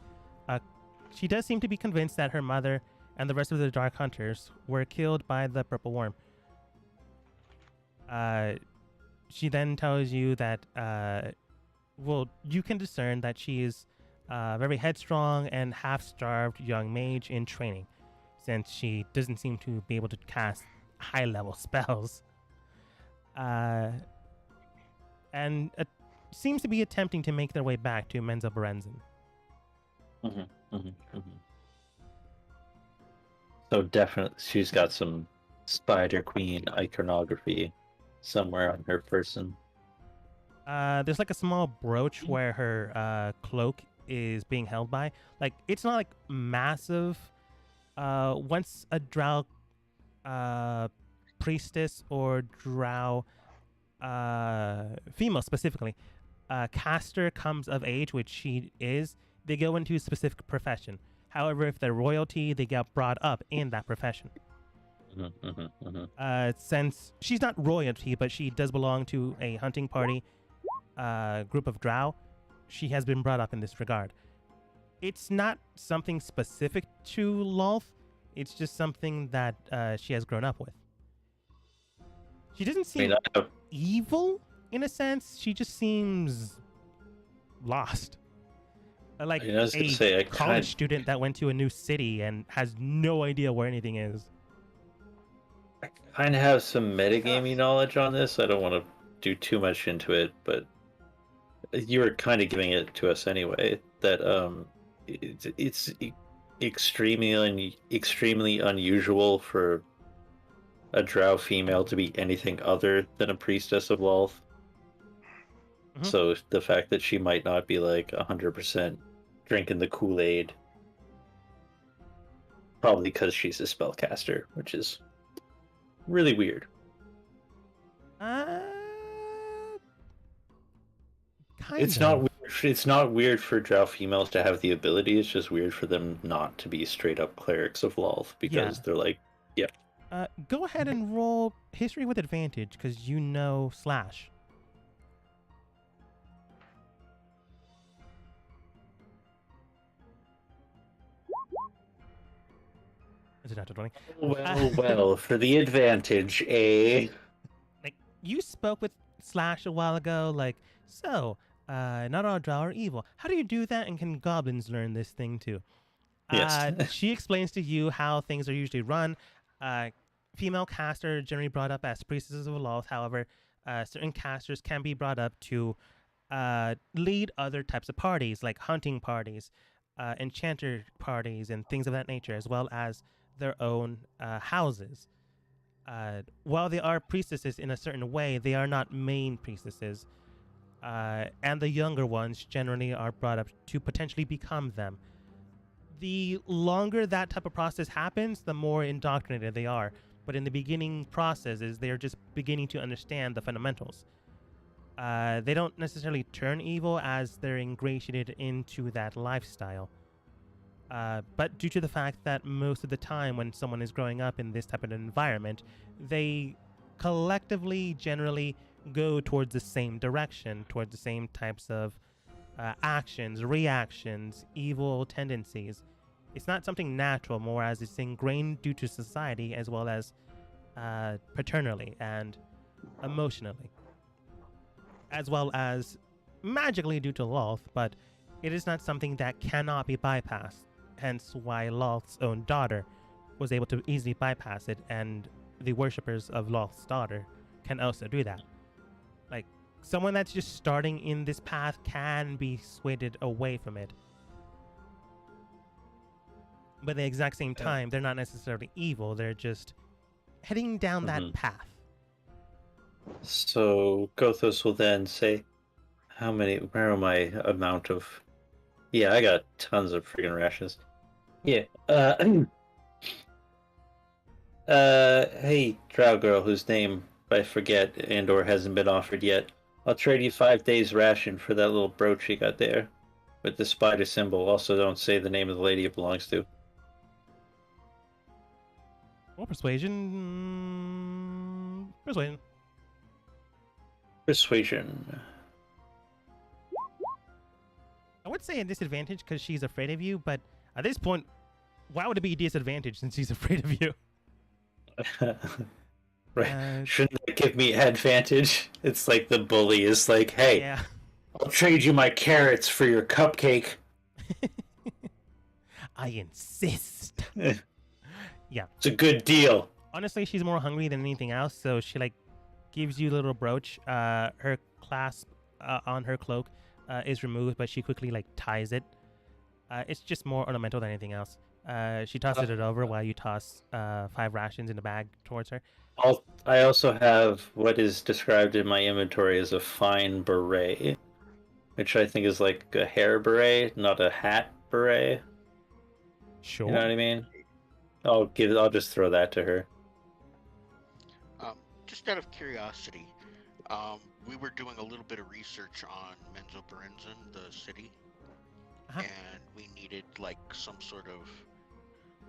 She does seem to be convinced that her mother and the rest of the Dark Hunters were killed by the purple worm. She then tells you that, you can discern that she is a very headstrong and half-starved young mage in training, since she doesn't seem to be able to cast high-level spells. And seems to be attempting to make their way back to Menza Berenzin. So definitely, she's got some Spider Queen iconography somewhere on her person. There's like a small brooch where her cloak is being held by. Like, it's not like massive. Once a drow priestess or drow female specifically caster comes of age, which she is, they go into a specific profession. However, if they're royalty, they get brought up in that profession. Since she's not royalty, but she does belong to a hunting party group of drow, she has been brought up in this regard. It's not something specific to Lolth. It's just something that she has grown up with. She doesn't seem evil in a sense. She just seems lost. Like a college student that went to a new city and has no idea where anything is. I kind of have some metagaming knowledge on this. I don't want to do too much into it, but you were kind of giving it to us anyway. That it's extremely unusual for a drow female to be anything other than a priestess of Lolth. So the fact that she might not be like 100% drinking the Kool-Aid, probably because she's a spellcaster, which is really weird. It's not weird for drow females to have the ability. It's just weird for them not to be straight up clerics of Lolth, because they're like, go ahead and roll history with advantage, because you know Slash. Is it natural 20? Well, for the advantage, eh? Like, you spoke with Slash a while ago, like, so, not all drow are evil. How do you do that, and can goblins learn this thing too? Yes. She explains to you how things are usually run. Female casters are generally brought up as priestesses of Lolth. However, certain casters can be brought up to lead other types of parties, like hunting parties, enchanter parties, and things of that nature, as well as their own houses. While they are priestesses in a certain way, they are not main priestesses. And the younger ones generally are brought up to potentially become them. The longer that type of process happens, the more indoctrinated they are. But in the beginning processes, they are just beginning to understand the fundamentals. They don't necessarily turn evil as they're ingratiated into that lifestyle. But due to the fact that most of the time when someone is growing up in this type of environment, they collectively generally go towards the same direction, towards the same types of actions, reactions, evil tendencies. It's not something natural, more as it's ingrained due to society, as well as paternally and emotionally, as well as magically due to Lolth, but it is not something that cannot be bypassed, hence why Lolth's own daughter was able to easily bypass it, and the worshippers of Lolth's daughter can also do that. Like, someone that's just starting in this path can be swayed away from it. But at the exact same time, they're not necessarily evil, they're just heading down that path. So Gothos will then say, where am I amount of... Yeah, I got tons of freaking rations. Yeah, Hey, Drow girl, whose name I forget and or hasn't been offered yet. I'll trade you 5 days ration for that little brooch you got there, with the spider symbol. Also, don't say the name of the lady it belongs to. Well, persuasion. Persuasion. Persuasion. I would say a disadvantage because she's afraid of you, but at this point, why would it be a disadvantage since she's afraid of you? Right. Shouldn't that give me advantage? It's like the bully is like, hey, Yeah. I'll trade you my carrots for your cupcake. I insist. Yeah. It's a good deal. Honestly, she's more hungry than anything else, so she like gives you a little brooch. Her clasp on her cloak is removed, but she quickly like ties it. It's just more ornamental than anything else. She tosses it over while you toss 5 rations in the bag towards her. I also have what is described in my inventory as a fine beret, which I think is like a hair beret, not a hat beret. Sure. You know what I mean? I'll just throw that to her. Just out of curiosity, we were doing a little bit of research on Menzoberranzan, the city, Uh-huh. and we needed like some sort of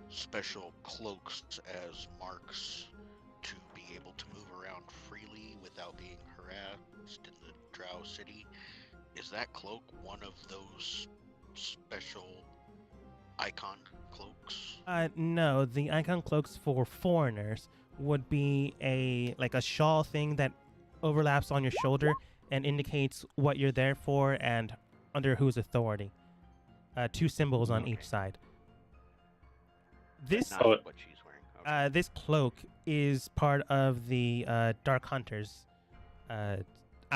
special cloaks as marks to be able to move around freely without being harassed in the Drow city. Is that cloak one of those special icon cloaks? No, the icon cloaks for foreigners would be a shawl thing that overlaps on your shoulder and indicates what you're there for and under whose authority. 2 symbols on each side. This Not what she's wearing. Okay. this cloak is part of the Dark Hunters. I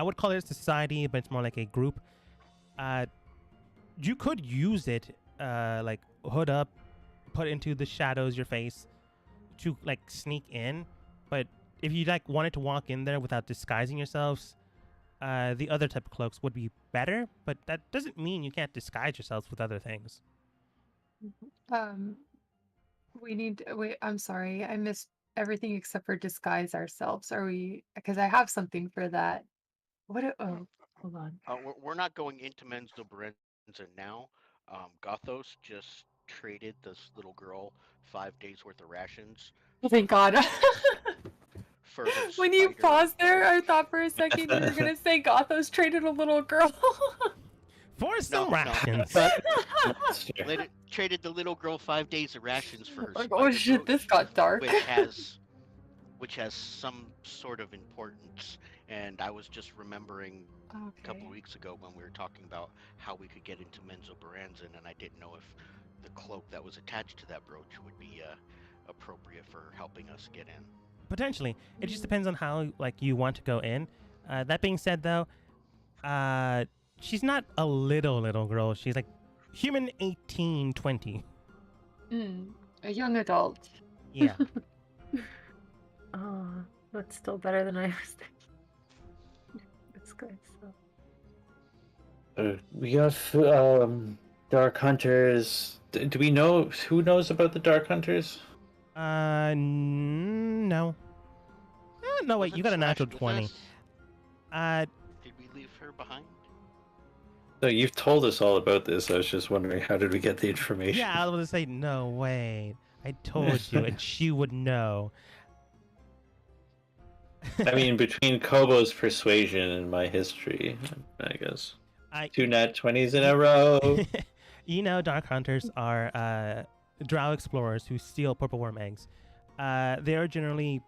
would call it a society, but it's more like a group. You could use it, like hood up, put into the shadows your face to like sneak in. But if you like wanted to walk in there without disguising yourselves, the other type of cloaks would be better. But that doesn't mean you can't disguise yourselves with other things. Wait, I'm sorry. I missed everything except for disguise ourselves. Are we? Because I have something for that. Oh, hold on. We're not going into Menzoberranzan now. Gothos just traded this little girl 5 days worth of rations Thank God. for her When you spider paused there, I brooch. thought for a second you were gonna say Gothos traded a little girl. For some No. rations. Traded the little girl 5 days of rations for her Like, spider oh shit, brooch, this got dark. which has some sort of importance. And I was just remembering a couple weeks ago when we were talking about how we could get into Menzoberranzan, and I didn't know if the cloak that was attached to that brooch would be appropriate for helping us get in. Potentially. It just depends on how like you want to go in. That being said, though, she's not a little girl. She's like human 18, 20. A young adult. Yeah. Oh, that's still better than I was thinking. That's good. So. We got Dark Hunters. Do we know who knows about the Dark Hunters? No. No, wait, you got a natural 20. Did we leave her behind? No, you've told us all about this. I was just wondering, how did we get the information? Yeah, I was going to say, no, wait. I told you, and she would know. I mean, between Kobo's persuasion and my history, I guess. 2 nat 20s in a row. You know, Dark Hunters are drow explorers who steal purple worm eggs. They are generally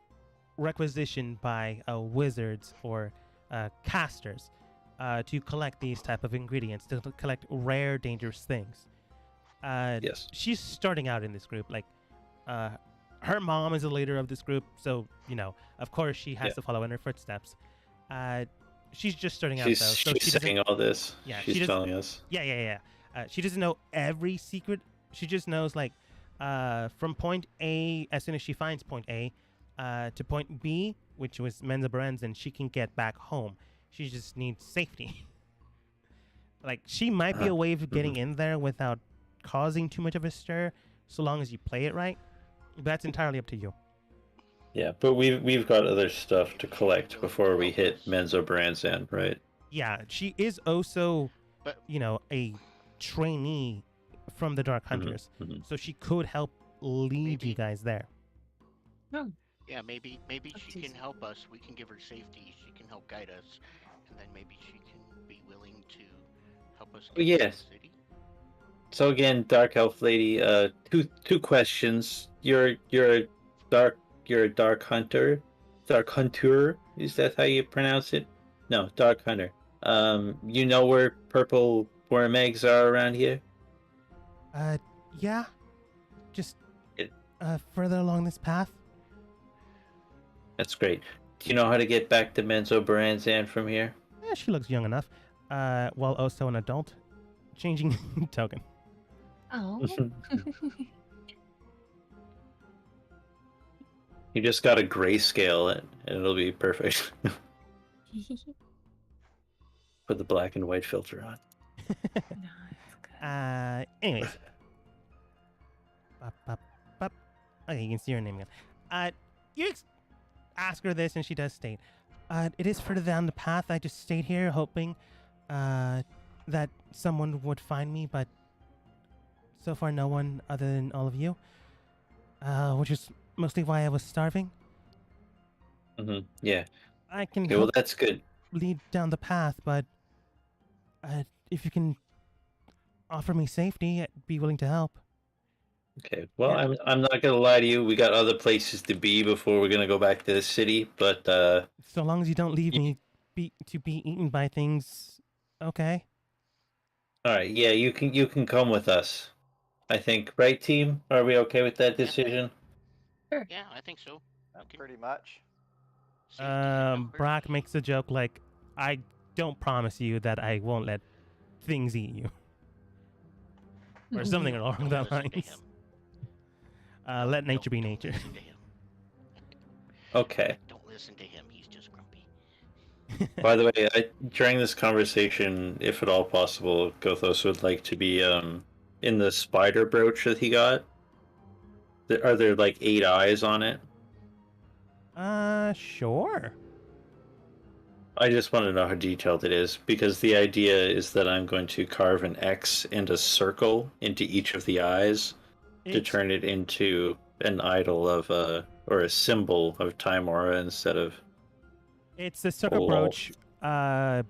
requisitioned by wizards or casters to collect these type of ingredients, to collect rare, dangerous things. Yes. She's starting out in this group. Like, her mom is the leader of this group, so, you know, of course she has to follow in her footsteps. She's just starting out, though. So she's saying all this. Yeah, she's telling us. Yeah. She doesn't know every secret. She just knows, like, from point A, as soon as she finds point A, to point B, which was Menzoberranzan, she can get back home. She just needs safety. Like, she might be a way of getting in there without causing too much of a stir, so long as you play it right. But that's entirely up to you. Yeah, but we've got other stuff to collect before we hit Yes. Menzo Branzan, right? Yeah, she is also, But a trainee from the Dark Hunters, mhm. so she could help lead you Maybe. guys there. yeah, maybe That's she can decent. help us. We can give her safety. She can help guide us, and then maybe she can be willing to help us Oh, get to yes. the city. So again, Dark Elf Lady, two questions. You're a dark hunter. Dark hunter, is that how you pronounce it? No, dark hunter. You know where purple worm eggs are around here? Yeah, just It- further along this path. That's great. Do you know how to get back to Menzo Branzan from here? Yeah, she looks young enough. While also an adult. Changing token. Oh. You just got to grayscale it, and it'll be perfect. Put the black and white filter on. No, it's good. Anyways. Bop, bop, bop. Okay, you can see her name again. You ask her this, and she does state, it is further down the path. I just stayed here hoping, that someone would find me, but so far no one other than all of you. Which is mostly why I was starving. Yeah. I can Okay, well, help that's good. lead down the path, but if you can offer me safety, I'd be willing to help. Okay. Well, Yeah. I'm not gonna lie to you. We got other places to be before we're gonna go back to the city. But So long as you don't leave Ye- me to be eaten by things, okay? all right. Yeah, you can come with us. I think, right, team? Are we okay with that decision? Yeah, I think so. Okay. Pretty much. Safety should come Brock first. makes a joke like, I don't promise you that I won't let things eat you. Or something along Don't those listen to lines. him. Let nature be Don't nature. listen to him. Okay. Don't listen to him. He's just grumpy. By the way, during this conversation, if at all possible, Gothos would like to be in the spider brooch that he got. Are there like 8 eyes on it? Sure. I just want to know how detailed it is, because the idea is that I'm going to carve an X and a circle into each of the eyes to It's, turn it into an idol of or a symbol of Timora instead of it's a circle lol. brooch,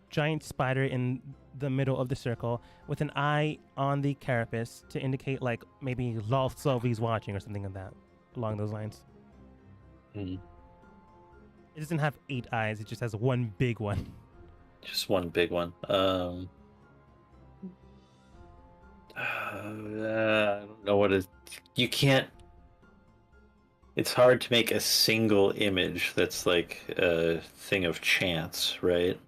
giant spider in the middle of the circle with an eye on the carapace to indicate like maybe Lol Sylvie's watching or something like that, along those lines. Mm, It doesn't have 8 eyes, it just has one big one. just one big one. I don't know what is. You can't. It's hard to make a single image that's like a thing of chance, right?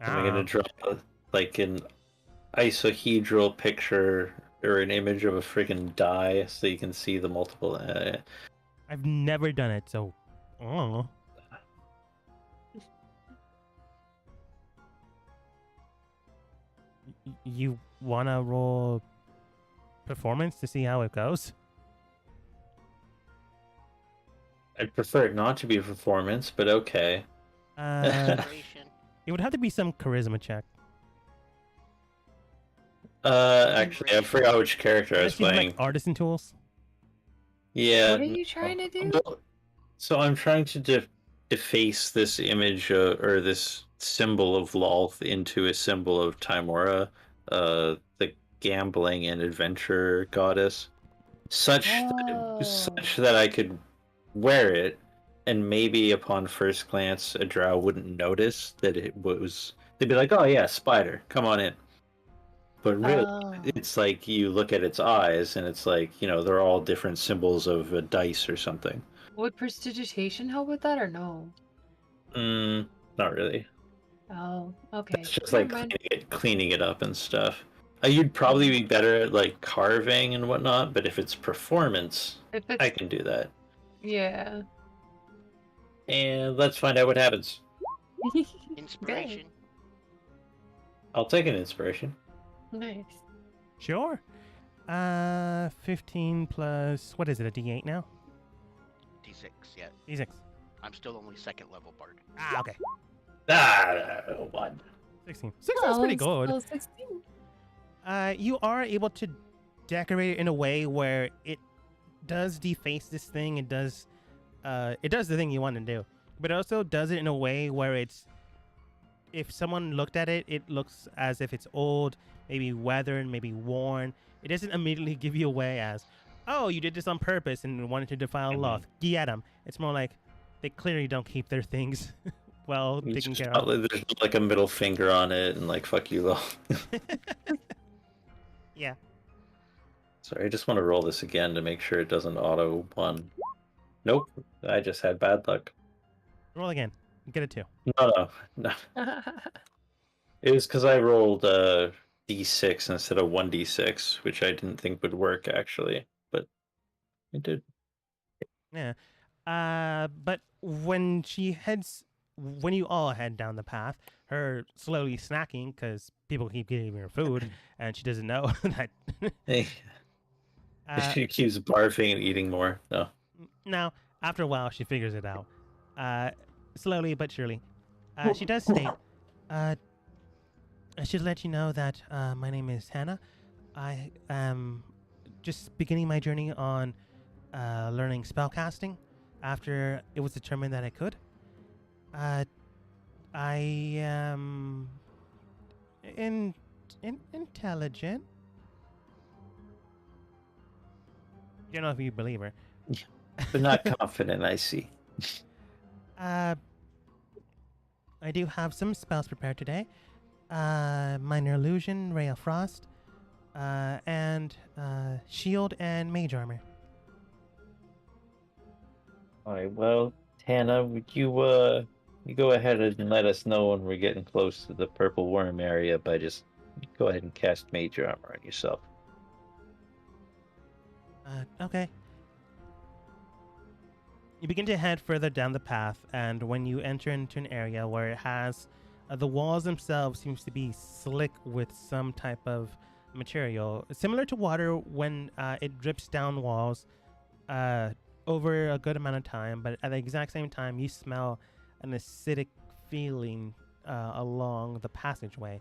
Am I gonna draw like an isohedral picture or an image of a friggin' die so you can see the multiple? I've never done it, so I don't know. You wanna roll performance to see how it goes? I'd prefer it not to be a performance, but okay. Inspiration. It would have to be some charisma check. Actually, I forgot which character I was Unless you have, playing. like artisan tools. Yeah. What are you trying to do? Well, so I'm trying to deface this image or this symbol of Lolth into a symbol of Timora, the gambling and adventure goddess, such that I could wear it, and maybe upon first glance, a drow wouldn't notice that it was. They'd be like, "Oh yeah, spider, come on in." But really, Oh. it's like you look at its eyes, and it's like, they're all different symbols of a dice or something. Would prestidigitation help with that or no? Not really. Oh, okay. It's just Never like mind. cleaning it up and stuff. You'd probably be better at like carving and whatnot, but if it's performance, If I it's can do that. yeah. And let's find out what happens. Inspiration. I'll take an inspiration. Nice. Sure. 15 plus, what is it, a d8 now? D6 yet. D6. I'm still only second level bard. Ah, okay. One. 16. 16 is pretty Oh, good. still 16. You are able to decorate it in a way where it does deface this thing. It does the thing you want to do, but it also does it in a way where it's, if someone looked at it, it looks as if it's old, maybe weathered, maybe worn. It doesn't immediately give you away as, oh, you did this on purpose and wanted to defile Loth. Get them. It's more like they clearly don't keep their things well taken care of. There's like a middle finger on it and like fuck you all. Yeah. Sorry, I just want to roll this again to make sure it doesn't auto one. Nope, I just had bad luck. Roll again. Get a 2. No. It was because I rolled D6 instead of 1D6, which I didn't think would work actually, but it did. Yeah. But when you all head down the path, her slowly snacking because people keep giving her food and she doesn't know that. Hey, she keeps barfing and eating more. No. Now, after a while, she figures it out. Slowly but surely. She does state, I should let you know that my name is Hannah. I am just beginning my journey on learning spellcasting after it was determined that I could. I am intelligent. I don't know if you believe her. But not confident, I see. I do have some spells prepared today. Minor Illusion, Ray of Frost, and Shield and Mage Armor. Alright, well, Hannah, would you go ahead and let us know when we're getting close to the purple worm area by just go ahead and cast Mage Armor on yourself. Okay. You begin to head further down the path, and when you enter into an area where it has the walls themselves seems to be slick with some type of material, similar to water when it drips down walls over a good amount of time, but at the exact same time you smell an acidic feeling along the passageway.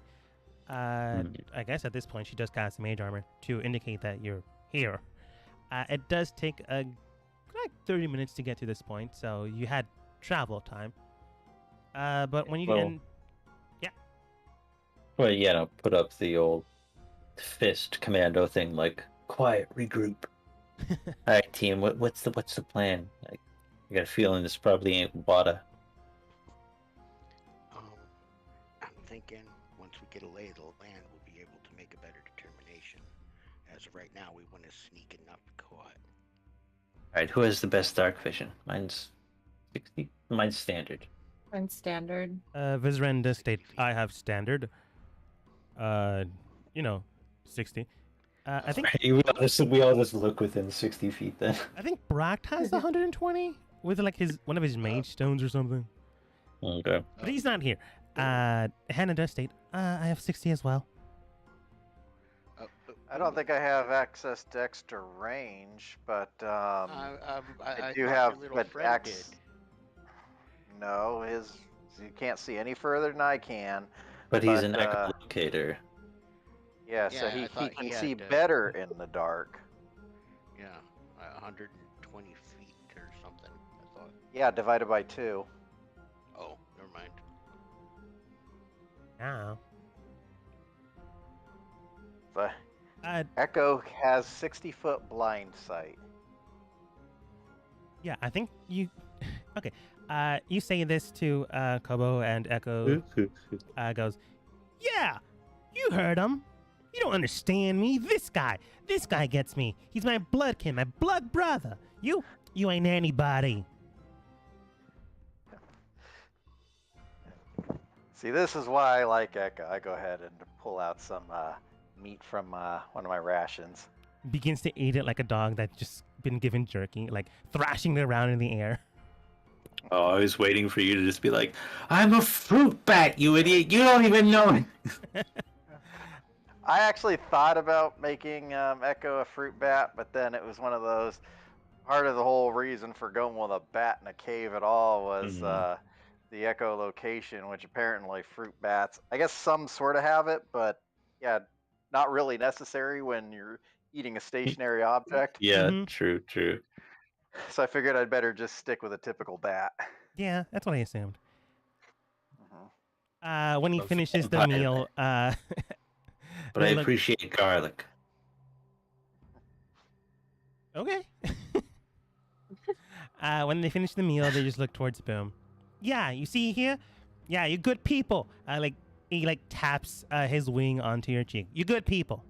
I guess at this point she does cast Mage Armor to indicate that you're here. It does take like 30 minutes to get to this point, so you had travel time. But when you Well, get Well, yeah, no, put up the old fist commando thing, like quiet, regroup. All right, team, what's the plan? I got a feeling this probably ain't water. I'm thinking once we get a lay of the land, we'll be able to make a better determination. As of right now, we want to sneak enough caught. All right, who has the best dark vision? Mine's 60. Mine's standard. And standard. Vizren does state, I have standard. 60. I think We all just look within 60 feet then. I think Bract has 120 with like one of his mage stones or something. Okay. But he's not here. Hannah does state, I have 60 as well. I don't think I have access to extra range, but I do thought have. your little But friend did. no, you can't see any further than I can. But he's But, an echolocator. Yeah, so Yeah, I he thought can he see had, better in the dark. Yeah, 120 feet or something. I thought. Yeah, divided by 2. Oh, never mind. Now. But Uh, Echo has 60-foot blind sight. yeah, I think you. Okay. You say this to Kobo, and Echo goes, "Yeah, you heard him. You don't understand me. This guy gets me. He's my bloodkin, my blood brother. You ain't anybody." See, this is why I like Echo. I go ahead and pull out some meat from one of my rations. Begins to eat it like a dog that's just been given jerky, like thrashing it around in the air. Oh, I was waiting for you to just be like, I'm a fruit bat, you idiot. You don't even know it. I actually thought about making Echo a fruit bat, but then it was one of those, part of the whole reason for going with a bat in a cave at all was Mhm. the echolocation, which apparently fruit bats, I guess some sort of have it, but yeah, not really necessary when you're eating a stationary object. Yeah, Mhm. true. So I figured I'd better just stick with a typical bat. Yeah, that's what I assumed. Mhm. When he Of finishes the vampire, meal, but I they look appreciate garlic. okay. When they finish the meal, they just look towards Boom. Yeah, you see here? Yeah, you good people. Like he like taps his wing onto your cheek. You good people.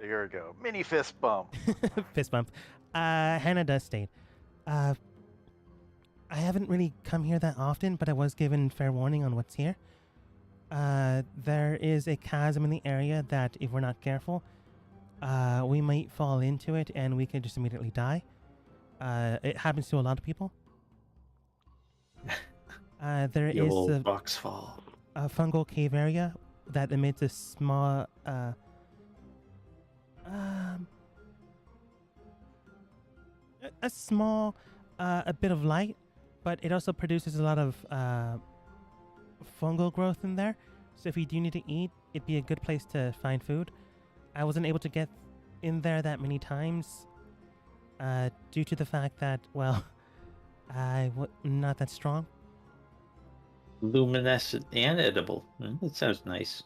Here we go. Mini fist bump. Fist bump. Hannah does state, I haven't really come here that often, but I was given fair warning on what's here. There is a chasm in the area that, if we're not careful, we might fall into it and we could just immediately die. It happens to a lot of people. There The is old box fall. a fungal cave area that emits a small, a small, a bit of light, but it also produces a lot of fungal growth in there. So if you do need to eat, it'd be a good place to find food. I wasn't able to get in there that many times due to the fact that, well, I'm not that strong. Luminescent and edible. That sounds nice.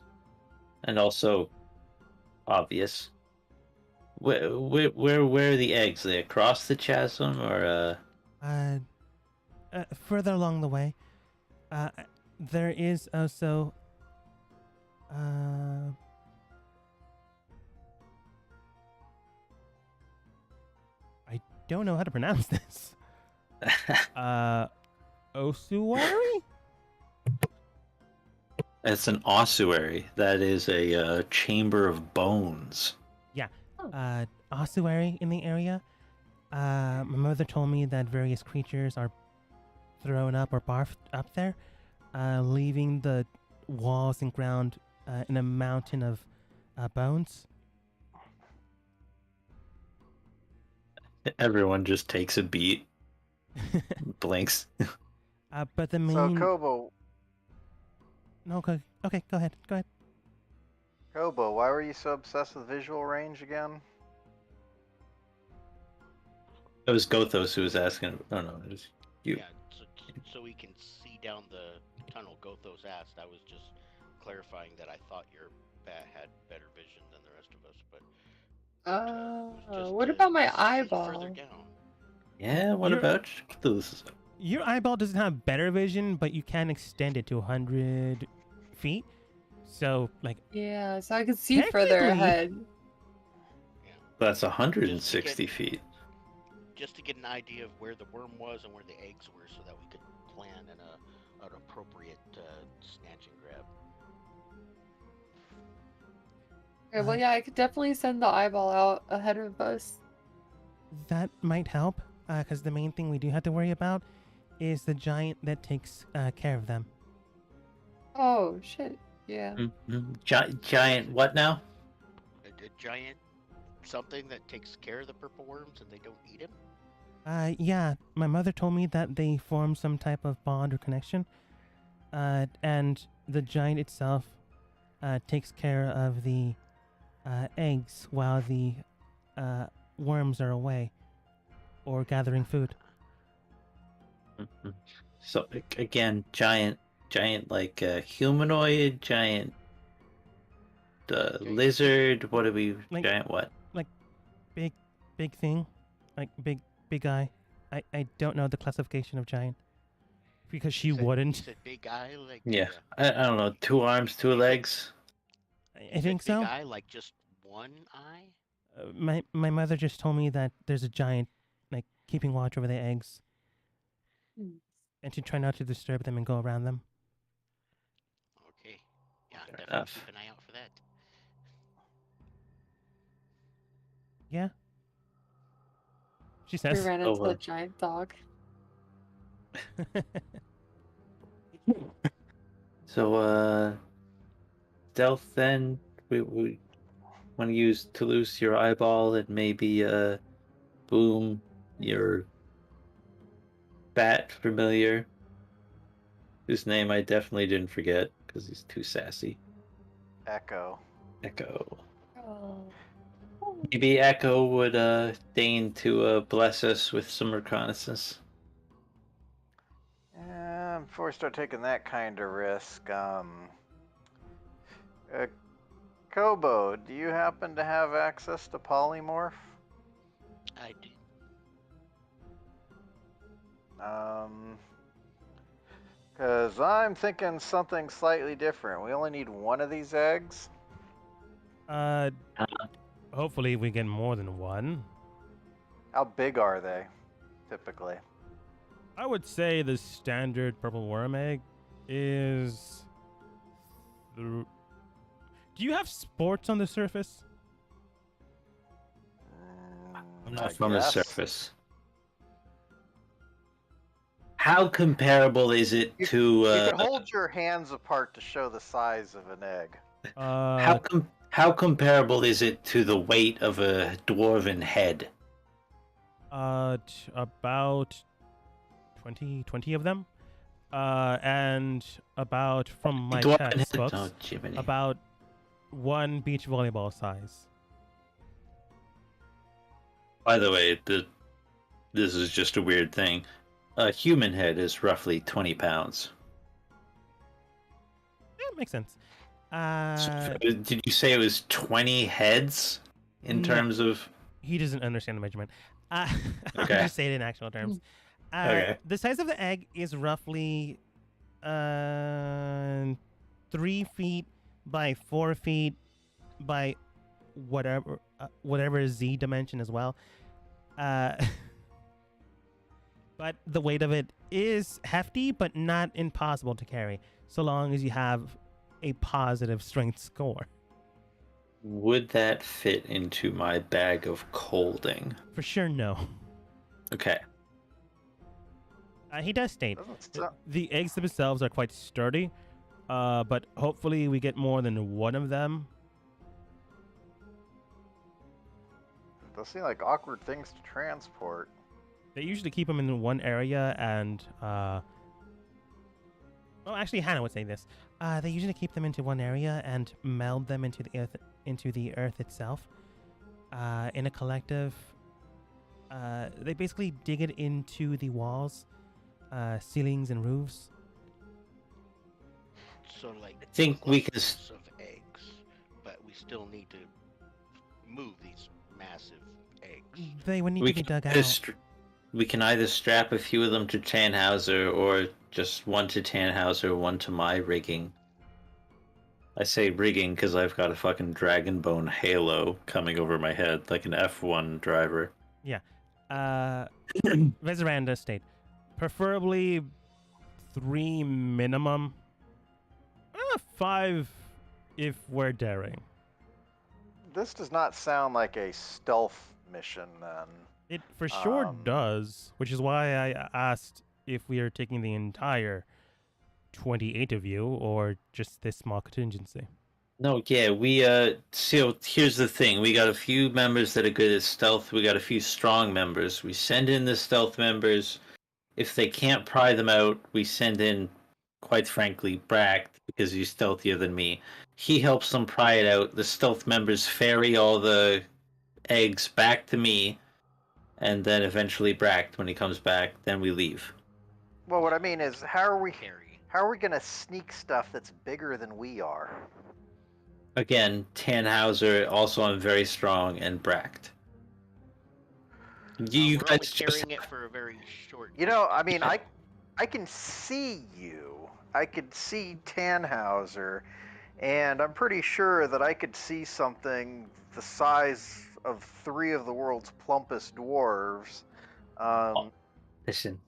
And also obvious. Where are the eggs? Are they across the chasm or Further along the way, there is also I don't know how to pronounce this. Ossuary? It's an ossuary. That is a chamber of bones. Ossuary in the area. My mother told me that various creatures are thrown up or barfed up there, leaving the walls and ground in a mountain of bones. Everyone just takes a beat, blinks. But the main... So Kobo, No, okay, go ahead. Kobo, why were you so obsessed with visual range again? It was Gothos who was asking. Oh no, it was you. Yeah, so we can see down the tunnel. Gothos asked. I was just clarifying that I thought your bat had better vision than the rest of us, but it was just What to about my see eyeball? further down. Yeah, what You're- about Gothos? Your eyeball doesn't have better vision, but you can extend it to 100 feet. So, like, Yeah, so I could see further Technically- ahead. That's 160 feet. Just to get an idea of where the worm was and where the eggs were, so that we could plan an appropriate snatch and grab. Okay, well, yeah, I could definitely send the eyeball out ahead of us. that might help, because the main thing we do have to worry about is the giant that takes care of them. Oh, shit. Yeah. Giant what now? A giant something that takes care of the purple worms and they don't eat him. Yeah, my mother told me that they form some type of bond or connection, and the giant itself takes care of the eggs while the worms are away or gathering food. So again, giant like humanoid, giant lizard. What are we? Like- Giant what? Big thing, like big eye. I don't know the classification of giant because she You said- wouldn't. You said big eye, like Yeah, I don't know. 2 arms, 2 legs. I think so. Big eye, like just one eye. My mother just told me that there's a giant like keeping watch over the eggs, Hmm. and to try not to disturb them and go around them. Okay. Yeah, Fair definitely enough. keep an eye out for that. Yeah. She We says. ran Oh, into well. the giant dog. So stealth then. We want to use Toulouse, your eyeball, and maybe Boom, your bat familiar, whose name I definitely didn't forget because he's too sassy. Echo. Echo. Oh. Maybe Echo would deign to bless us with some reconnaissance. Before we start taking that kind of risk, Kobo, do you happen to have access to polymorph? I do. Because I'm thinking something slightly different. We only need one of these eggs. Hopefully we get more than one. How big are they, typically? I would say the standard purple worm egg is. Do you have sports on the surface? I'm not I from the guess. surface. How comparable is it You to? You can hold your hands apart to show the size of an egg. How comparable is it to the weight of a dwarven head? About 20 of them. And about, from my Dwarven head? textbooks, Oh, Jiminy. about one beach volleyball size. By the way, this is just a weird thing. A human head is roughly 20 pounds. Yeah, makes sense. Did you say it was 20 heads in No. terms of? He doesn't understand the measurement. I'll Okay. just say it in actual terms. Okay. The size of the egg is roughly 3 feet by 4 feet by whatever Z dimension as well. But the weight of it is hefty, but not impossible to carry, so long as you have a positive strength score. Would that fit into my bag of colding? For sure, no. Okay. He does state Doesn't sound, the eggs themselves are quite sturdy, but hopefully we get more than one of them. those seem like awkward things to transport. They usually keep them in one area, and well, actually, Hannah would say this. They usually keep them into one area and meld them into the earth itself. In a collective, they basically dig it into the walls, ceilings, and roofs. So like I think we can. clusters of eggs, but we still need to move these massive eggs. They would need We to be can, dug either out. we can either strap a few of them to Tannhauser or just one to Tannhauser, one to my rigging. I say rigging because I've got a fucking Dragonbone halo coming over my head like an F1 driver. Vezeran does state, preferably 3 minimum. 5 if we're daring. This does not sound like a stealth mission, then. It for sure Um, does, which is why I asked if we are taking the entire 28 of you or just this small contingency. No, yeah, we so here's the thing. We got a few members that are good at stealth. We got a few strong members. We send in the stealth members. If they can't pry them out, we send in, quite frankly, Brack, because he's stealthier than me. He helps them pry it out. The stealth members ferry all the eggs back to me, and then eventually Brack, when he comes back, then we leave. Well, what I mean is, how are we Carry. gonna sneak stuff that's bigger than we are? Again, Tannhauser, also I'm very strong, and Bracht. You We're only guys just carrying it for a very short. You know, I mean, Yeah. I can see you. I could see Tannhauser, and I'm pretty sure that I could see something the size of 3 of the world's plumpest dwarves. Listen.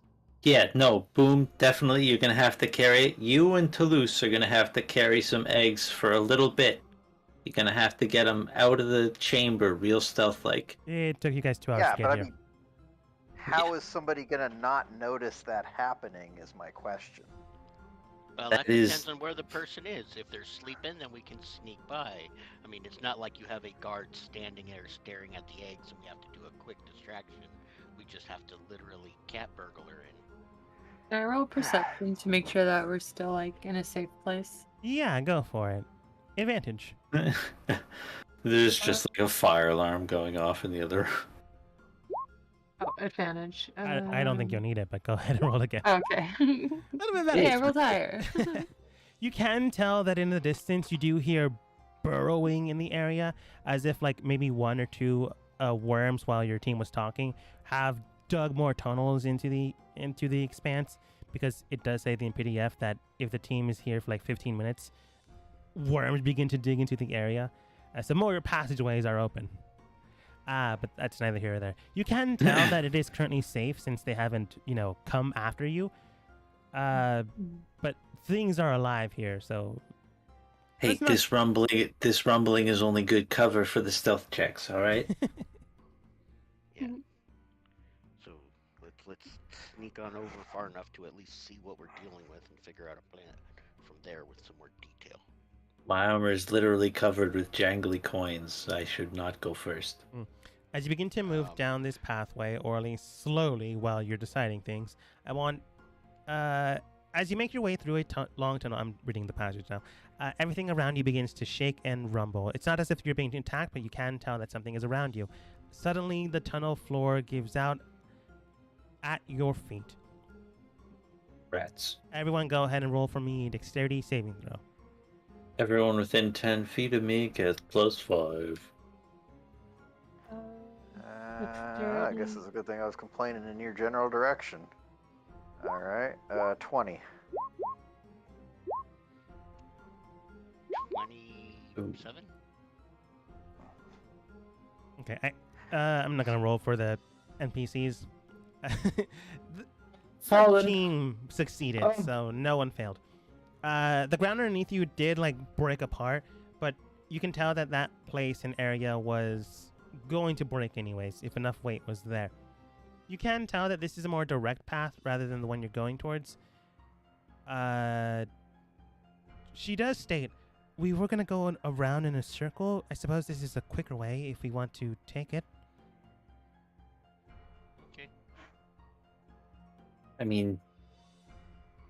Yeah, no, Boom, definitely you're gonna have to carry it. You and Toulouse are gonna have to carry some eggs for a little bit. You're gonna have to get them out of the chamber real stealth-like. It took you guys 2 hours Yeah, to get but I here. mean, how is somebody gonna not notice that happening? Is my question. Well, That that is- depends on where the person is. If they're sleeping, then we can sneak by. I mean, it's not like you have a guard standing there staring at the eggs and we have to do a quick distraction. We just have to literally cat burglar in. Can I roll perception to make sure that we're still like in a safe place? Yeah, go for it. Advantage. There's just like a fire alarm going off in the other. Oh, advantage. I don't think you'll need it, but go ahead and roll again. Okay. Little bit better. Yeah, roll higher. You can tell that in the distance you do hear burrowing in the area, as if like maybe one or two worms, while your team was talking, have dug more tunnels into the expanse, because it does say in PDF that if the team is here for like 15 minutes, worms begin to dig into the area. So more passageways are open. But that's neither here or there. You can tell that it is currently safe since they haven't, come after you. But things are alive here, so Hey, That's not- this rumbling is only good cover for the stealth checks. All right. Yeah. So let's sneak on over far enough to at least see what we're dealing with and figure out a plan from there with some more detail. My armor is literally covered with jangly coins. I should not go first. as you begin to move down this pathway, or at least slowly while you're deciding things, I want, as you make your way through a long tunnel, I'm reading the passage now, everything around you begins to shake and rumble. It's not as if you're being attacked, but you can tell that something is around you. Suddenly, the tunnel floor gives out at your feet. Rats. Everyone go ahead and roll for me a dexterity saving throw. Everyone within 10 feet of me gets +5. I guess it's a good thing I was complaining in your general direction. All right, 20. 27? Okay, I'm not gonna roll for the NPCs. The Fallen. team succeeded, Oh. so no one failed. The ground underneath you did like break apart, but you can tell that that place and area was going to break anyways if enough weight was there. You can tell that this is a more direct path rather than the one you're going towards. She does state, we were gonna go around in a circle. I suppose this is a quicker way if we want to take it. Okay. I mean,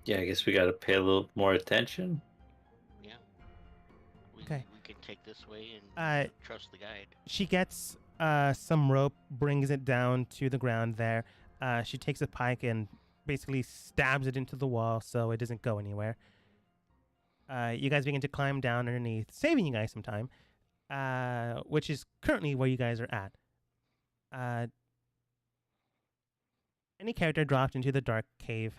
yeah, I guess we gotta pay a little more attention. Yeah. Okay. We can take this way and trust the guide. She gets some rope, brings it down to the ground there. She takes a pike and basically stabs it into the wall so it doesn't go anywhere. You guys begin to climb down underneath, saving you guys some time, which is currently where you guys are at. Any character dropped into the dark cave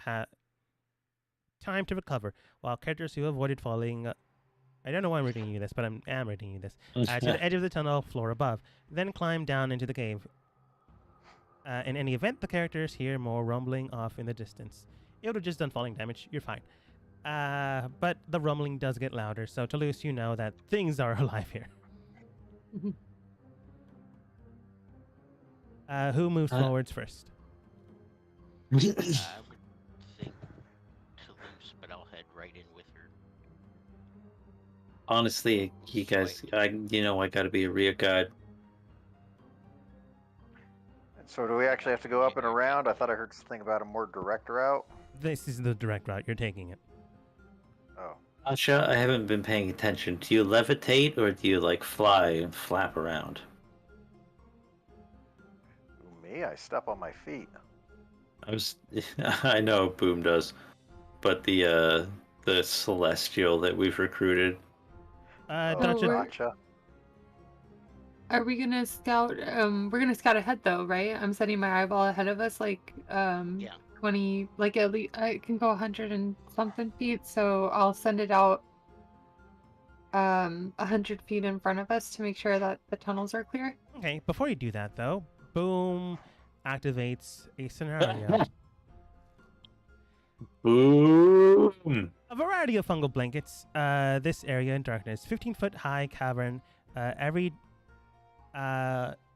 time to recover, while characters who avoided falling... I don't know why I'm reading you this, but I'm reading you this. To the edge of the tunnel floor above, then climb down into the cave. In any event, the characters hear more rumbling off in the distance. It would have just done falling damage. You're fine. But the rumbling does get louder, so Toulouse, you know that things are alive here. Who moves forwards first? I would think Toulouse, but I'll head right in with her. Honestly, you guys, I gotta be a rear guard. So do we actually have to go up and around? I thought I heard something about a more direct route. This is the direct route. You're taking it. Oh, Asha, I haven't been paying attention. Do you levitate or do you like fly and flap around? me? I step on my feet. I know Boom does, but the celestial that we've recruited. Gotcha. Gotcha. Are we gonna scout? We're gonna scout ahead though, right? I'm setting my eyeball ahead of us, like Yeah. 20, like at least I can go 100 and something feet, so I'll send it out 100 feet in front of us to make sure that the tunnels are clear. Okay, before you do that, though, Boom activates a scenario. Boom! A variety of fungal blankets. This area in darkness, 15-foot high cavern. Every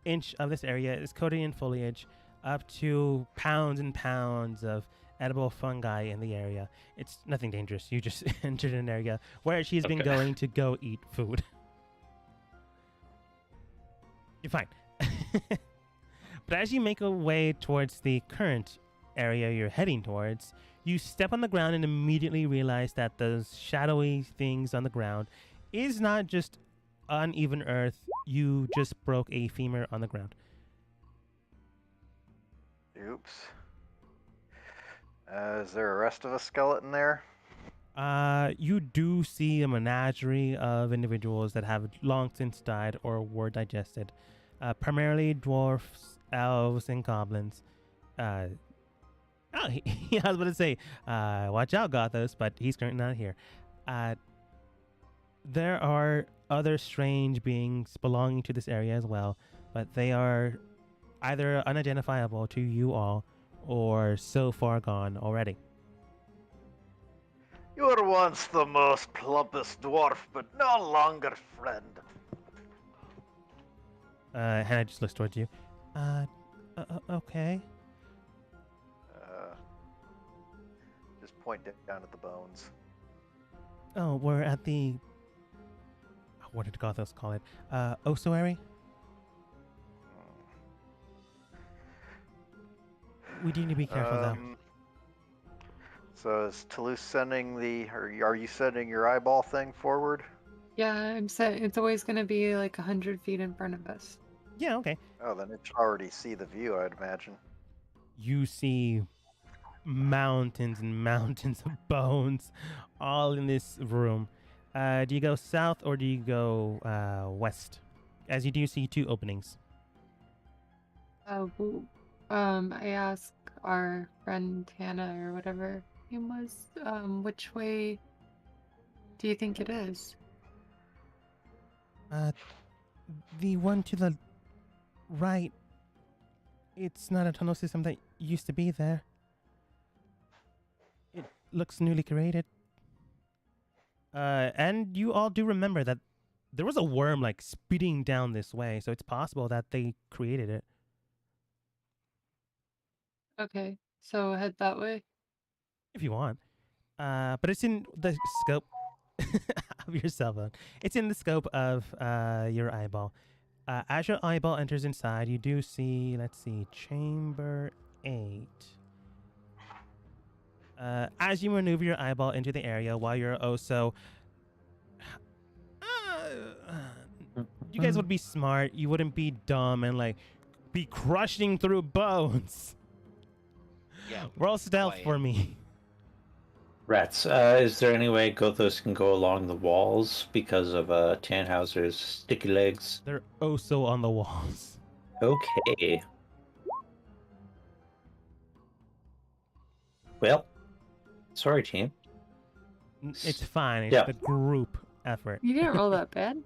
inch of this area is coated in foliage, up to pounds and pounds of edible fungi in the area. It's nothing dangerous. You just entered an area where she's been Okay. going to go eat food. You're fine. But as you make a way towards the current area you're heading towards, you step on the ground and immediately realize that those shadowy things on the ground is not just uneven earth. You just broke a femur on the ground. Oops. Is there a rest of a skeleton there? You do see a menagerie of individuals that have long since died or were digested. Primarily dwarfs, elves, and goblins. I was about to say, watch out, Gothos, but he's currently not here. There are other strange beings belonging to this area as well, but they are either unidentifiable to you all or so far gone already. You were once the most plumpest dwarf, but no longer friend. Hannah just looks towards you. Okay. Just point down at the bones. Oh, we're at the... What did Gothos call it? Ossuary? We need to be careful, though. So is Toulouse sending or are you sending your eyeball thing forward? Yeah, I'm set. It's always gonna be like 100 feet in front of us. Yeah, okay. Oh, then it should already see the view, I'd imagine. You see mountains and mountains of bones all in this room. Do you go south or do you go west? As you do see two openings. I asked our friend Hannah or whatever her name was, which way do you think it is? The one to the right. It's not a tunnel system that used to be there. It looks newly created. And you all do remember that there was a worm like speeding down this way, so it's possible that they created it. Okay, so head that way. If you want. But it's in the scope of your cell phone. It's in the scope of your eyeball. As your eyeball enters inside, you do see, let's see, Chamber 8. As you maneuver your eyeball into the area while you're also... you guys would be smart. You wouldn't be dumb and like be crushing through bones. Yeah. Roll stealth quiet. for me. Rats. Is there any way Gothos can go along the walls because of Tannhauser's sticky legs? They're also on the walls. Okay. Well, sorry, team. It's fine. It's Yeah. the group effort. You didn't roll that bad,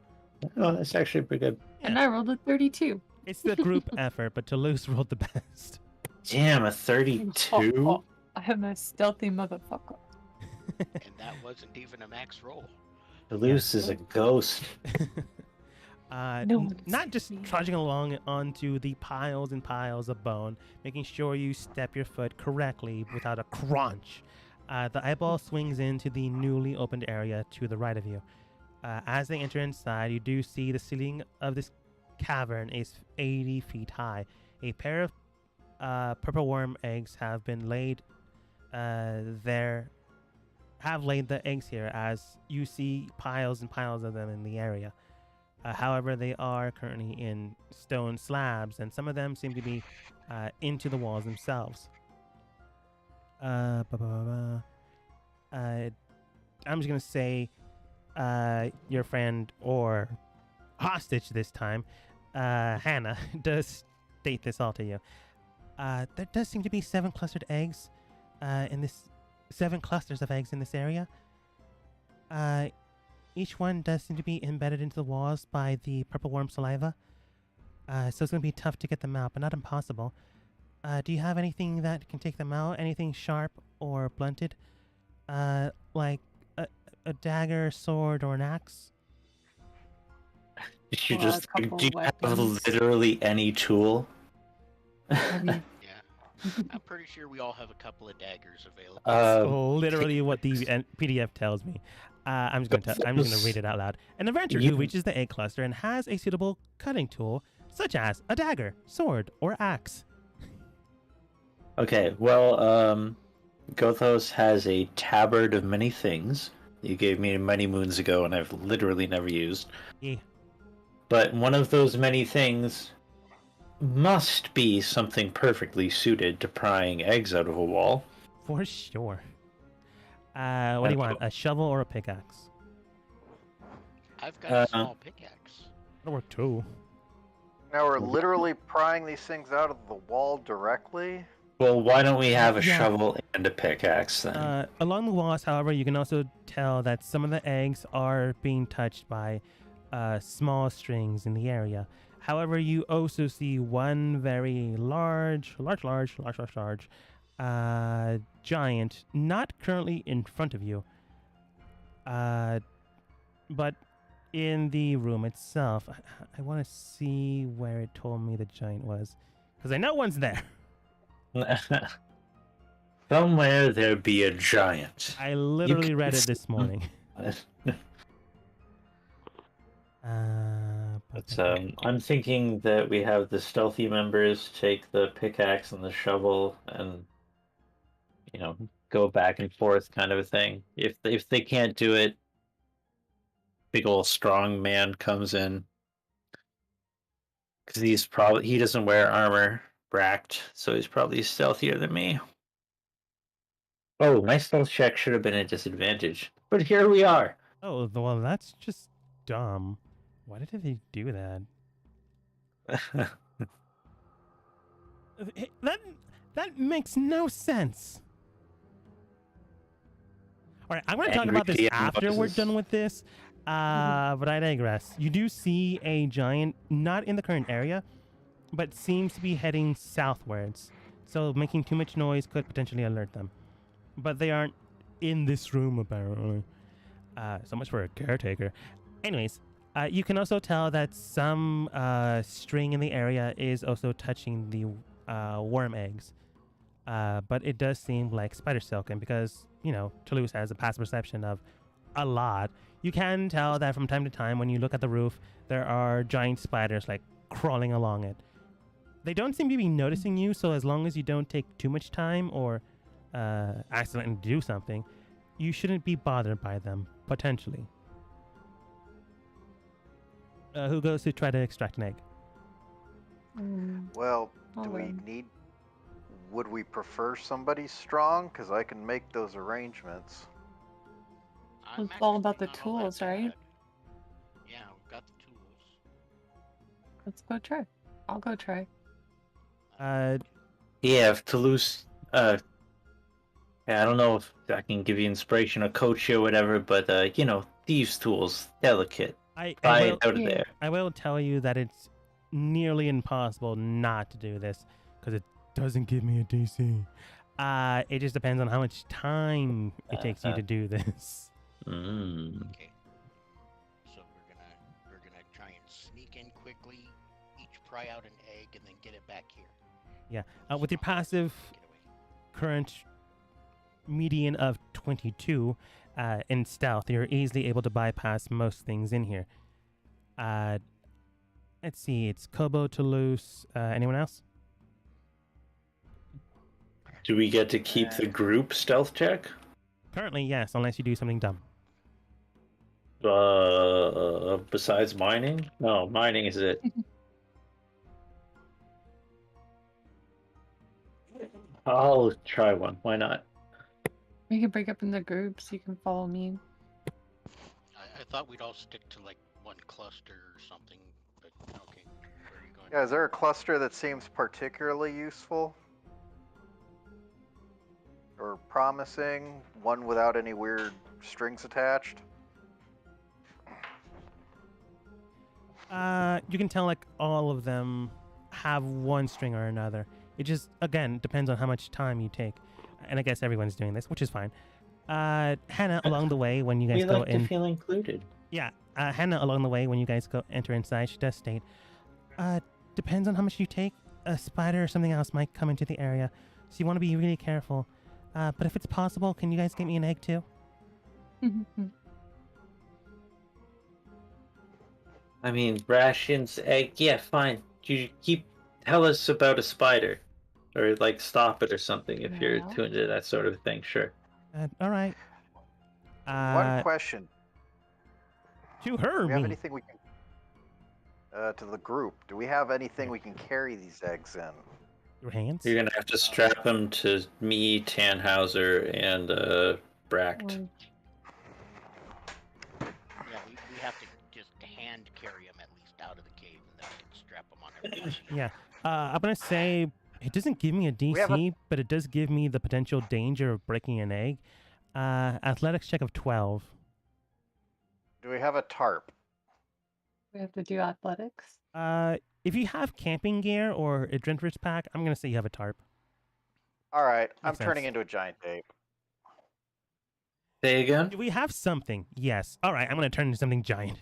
Oh, that's actually pretty good. and I rolled a 32. It's the group effort, but Toulouse rolled the best. Damn, a 32? I'm a stealthy motherfucker. And that wasn't even a max roll. Toulouse is a ghost. No one Not sees just me. trudging along onto the piles and piles of bone, making sure you step your foot correctly without a crunch. The eyeball swings into the newly opened area to the right of you. As they enter inside, you do see the ceiling of this cavern is 80 feet high. A pair of purple worm eggs have been laid laid the eggs here, as you see piles and piles of them in the area. However, they are currently in stone slabs, and some of them seem to be into the walls themselves. I'm just gonna say your friend or hostage this time, Hannah, does state this all to you. There does seem to be 7 clustered eggs in this 7 clusters of eggs in this area. Each one does seem to be embedded into the walls by the purple worm saliva. So it's going to be tough to get them out, but not impossible. Do you have anything that can take them out? Anything sharp or blunted? Like a dagger, sword, or an axe? Did you Well, just a couple do you have weapons. literally any tool? I mean, Yeah. I'm pretty sure we all have a couple of daggers available. That's Um, literally what the PDF tells me. I'm just gonna read it out loud. An adventurer who You- reaches the egg cluster and has a suitable cutting tool, such as a dagger, sword, or axe. Okay, well, Gothos has a tabard of many things. You gave me many moons ago, and I've literally never used. Yeah. But one of those many things must be something perfectly suited to prying eggs out of a wall. For sure. What do you want? A shovel or a pickaxe? I've got a small pickaxe. That'll work too. Now we're literally prying these things out of the wall directly. Well, why don't we have a Yeah. shovel and a pickaxe then? Along the walls, however, you can also tell that some of the eggs are being touched by small strings in the area. However, you also see one very large giant, not currently in front of you, but in the room itself. I want to see where it told me the giant was, because I know one's there. Somewhere there be a giant. I literally can read it see- this morning. But I'm thinking that we have the stealthy members take the pickaxe and the shovel and, go back and forth kind of a thing. If they can't do it, big old strong man comes in. Because he doesn't wear armor, Bracked, so he's probably stealthier than me. Oh, my stealth check should have been a disadvantage. But here we are. Oh, well, that's just dumb. Why did they do that? That makes no sense. All right, I'm going to talk Angry about this DM after we're noises. done with this, but I digress. You do see a giant, not in the current area, but seems to be heading southwards. So making too much noise could potentially alert them. But they aren't in this room, apparently. So much for a caretaker. Anyways, you can also tell that some string in the area is also touching the worm eggs. But it does seem like spider silk, and because, Toulouse has a past perception of a lot, you can tell that from time to time when you look at the roof, there are giant spiders like crawling along it. They don't seem to be noticing you, so as long as you don't take too much time or accidentally do something, you shouldn't be bothered by them, potentially. Who goes to try to extract an egg? Well, do Hold we on. need? Would we prefer somebody strong? Because I can make those arrangements. I'm It's all actually about the not all that tools, right? bad. Yeah, we've got the tools. Let's go try. I'll go try. Yeah, if Toulouse, yeah, I don't know if I can give you inspiration or coach you or whatever, but thieves' tools, delicate. I Try will, it out of Yeah. there. I will tell you that it's nearly impossible not to do this because it doesn't give me a DC. It just depends on how much time it takes you to do this. Mm. Okay. So we're gonna try and sneak in quickly, each pry out an egg, and then get it back here. Yeah. With your passive Get away. current median of 22 in stealth, you're easily able to bypass most things in here. Let's see. It's Kobo, Toulouse. Anyone else? Do we get to keep the group stealth check? Currently, yes, unless you do something dumb. Besides mining? No, mining is it. I'll try one. Why not? We can break up into groups. You can follow me. I thought we'd all stick to like one cluster or something, but okay. Where are you going? Yeah, is there a cluster that seems particularly useful? Or promising? One without any weird strings attached? You can tell like all of them have one string or another. It just again depends on how much time you take, and I guess everyone's doing this, which is fine. Hannah, along the way when you guys We go like in, to feel included. yeah, Hannah, along the way when you guys go enter inside, she does state, depends on how much you take. A spider or something else might come into the area, So you want to be really careful. But if it's possible, can you guys get me an egg too? I mean, rations, egg. Yeah, fine. You tell us about a spider, or like stop it or something if you're Yeah. too into that sort of thing. Sure. All right. One question: To her, Do we have me. anything we can to the group? Do we have anything we can carry these eggs in? Your hands. You're gonna have to strap them to me, Tannhauser, and Bract. Or- Yeah, we have to just hand carry them at least out of the cave, and then we can strap them on everybody. Yeah. I'm gonna say it doesn't give me a DC, have but it does give me the potential danger of breaking an egg. Athletics check of 12. Do we have a tarp? We have to do athletics. If you have camping gear or adventurous pack, I'm gonna say you have a tarp. All right, I'm Makes turning sense. into a giant ape. Say again? Do we have something? Yes. All right, I'm gonna turn into something giant.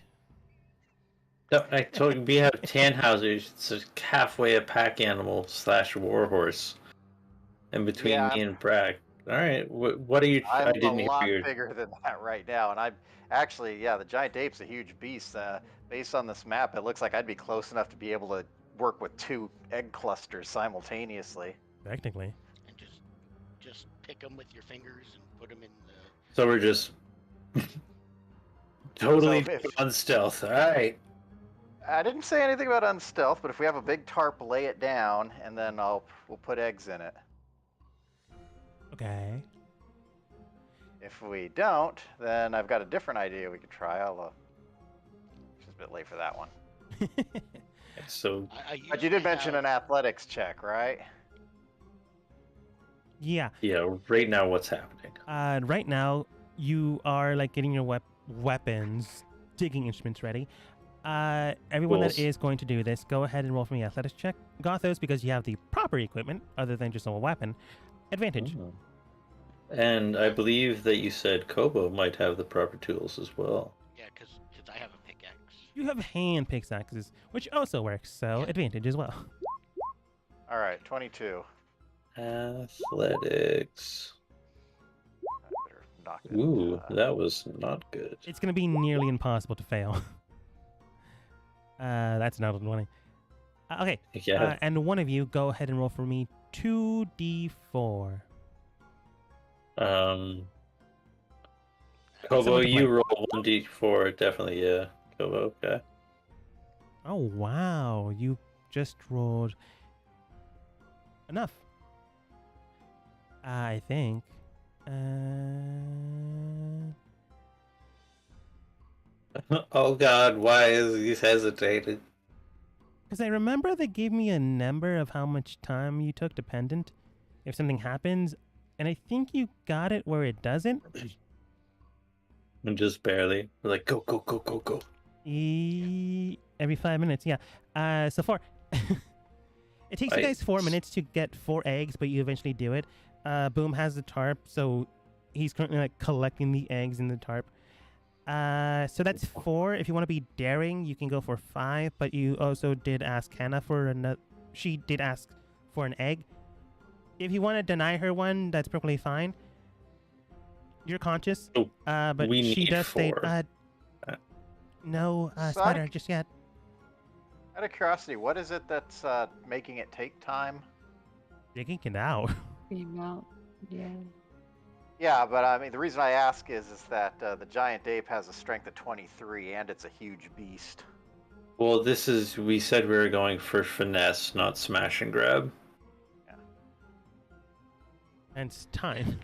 No, I told you we have Tannhausers. It's a halfway a pack animal / warhorse. In between Yeah, me and Brack. All right, what are you? I'm I didn't a hear lot your. bigger than that right now, and I'm actually, yeah, the giant ape's a huge beast. Based on this map, it looks like I'd be close enough to be able to work with 2 egg clusters simultaneously. Technically. And just pick them with your fingers and put them in the. So we're just totally So if- on stealth. All right. I didn't say anything about unstealth, but if we have a big tarp, lay it down, and then we'll put eggs in it. Okay. If we don't, then I've got a different idea we could try. It's just a bit late for that one. So But you did mention an athletics check, right? Yeah. yeah, right now what's happening? Right now, you are like getting your weapons, digging instruments ready. Everyone that Cool. is going to do this, go ahead and roll for me athletics check. Gothos, because you have the proper equipment, other than just a weapon, advantage. Oh. And I believe that you said Kobo might have the proper tools as well. Yeah, because I have a pickaxe. You have hand pickaxes, which also works, so advantage as well. All right, 22. Athletics. I better knock it. Ooh, that was not good. It's going to be nearly impossible to fail. That's not a 20. Okay, Yeah. and one of you, go ahead and roll for me 2d4. Kobo, Someone to you play. roll 1d4, definitely, yeah. Kobo, okay. Oh, wow. You just rolled enough. I think. Oh god, why is he hesitating? Because I remember they gave me a number of how much time you took dependent if something happens, and I think you got it where it doesn't. And just barely. We're like, go, go, go, go, go. Every 5 minutes, yeah. So 4. It takes you Right. guys 4 minutes to get 4 eggs, but you eventually do it. Boom has the tarp, so he's currently like collecting the eggs in the tarp. So that's 4. If you want to be daring, you can go for 5, but you also did ask Hannah for another. She did ask for an egg. If you want to deny her one, that's perfectly fine. You're conscious, Oh, but we she need does state, 4. no, Sonic? spider just yet. Out of curiosity, what is it that's making it take time? Digging it out. The amount. Yeah. Yeah, but I mean, the reason I ask is that the giant ape has a strength of 23, and it's a huge beast. Well, we said we were going for finesse, not smash and grab. And it's time.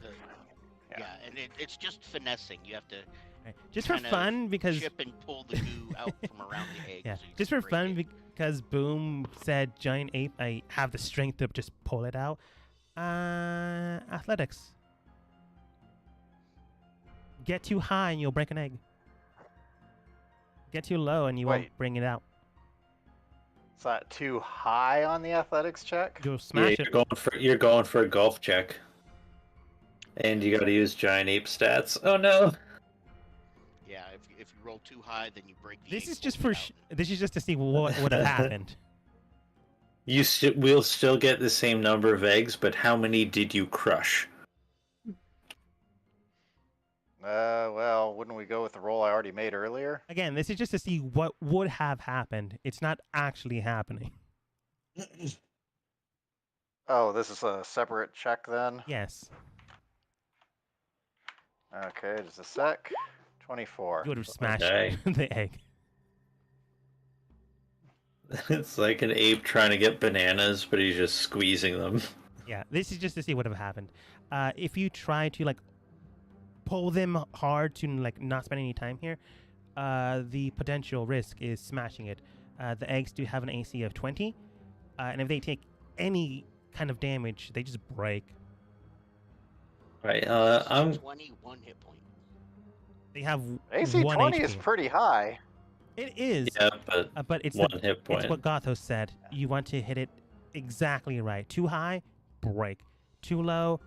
Yeah, and it's just finessing. You have to Right. Just for kind of fun, because chip and pull the goo out from around the egg. yeah, so you just can for break fun, it. because Boom said giant ape. I have the strength to just pull it out. Athletics. Get too high and you'll break an egg. Get too low and you won't Wait. bring it out. It's not too high on the athletics check. You'll Yeah, smash it. you're going for a golf check. And you gotta use giant ape stats. Oh no. Yeah, if you roll too high, then you break the This egg, is just pull for. it out. This is just to see what would have happened. We'll still get the same number of eggs, but how many did you crush? Well, wouldn't we go with the roll I already made earlier? Again, this is just to see what would have happened. It's not actually happening. Oh, this is a separate check then? Yes, Okay, just a sec. 24. you would have smashed Okay. the egg. It's like an ape trying to get bananas, but he's just squeezing them. Yeah, this is just to see what have happened. If you try to like pull them hard to like not spend any time here, the potential risk is smashing it. The eggs do have an AC of 20, and if they take any kind of damage, they just break. Right. AC I'm 21 hit point. They have AC 1 20 HP. is pretty high. It is, yeah, but it's one the, hit point. it's what Gothos said. You want to hit it exactly right. Too high, break. Too low,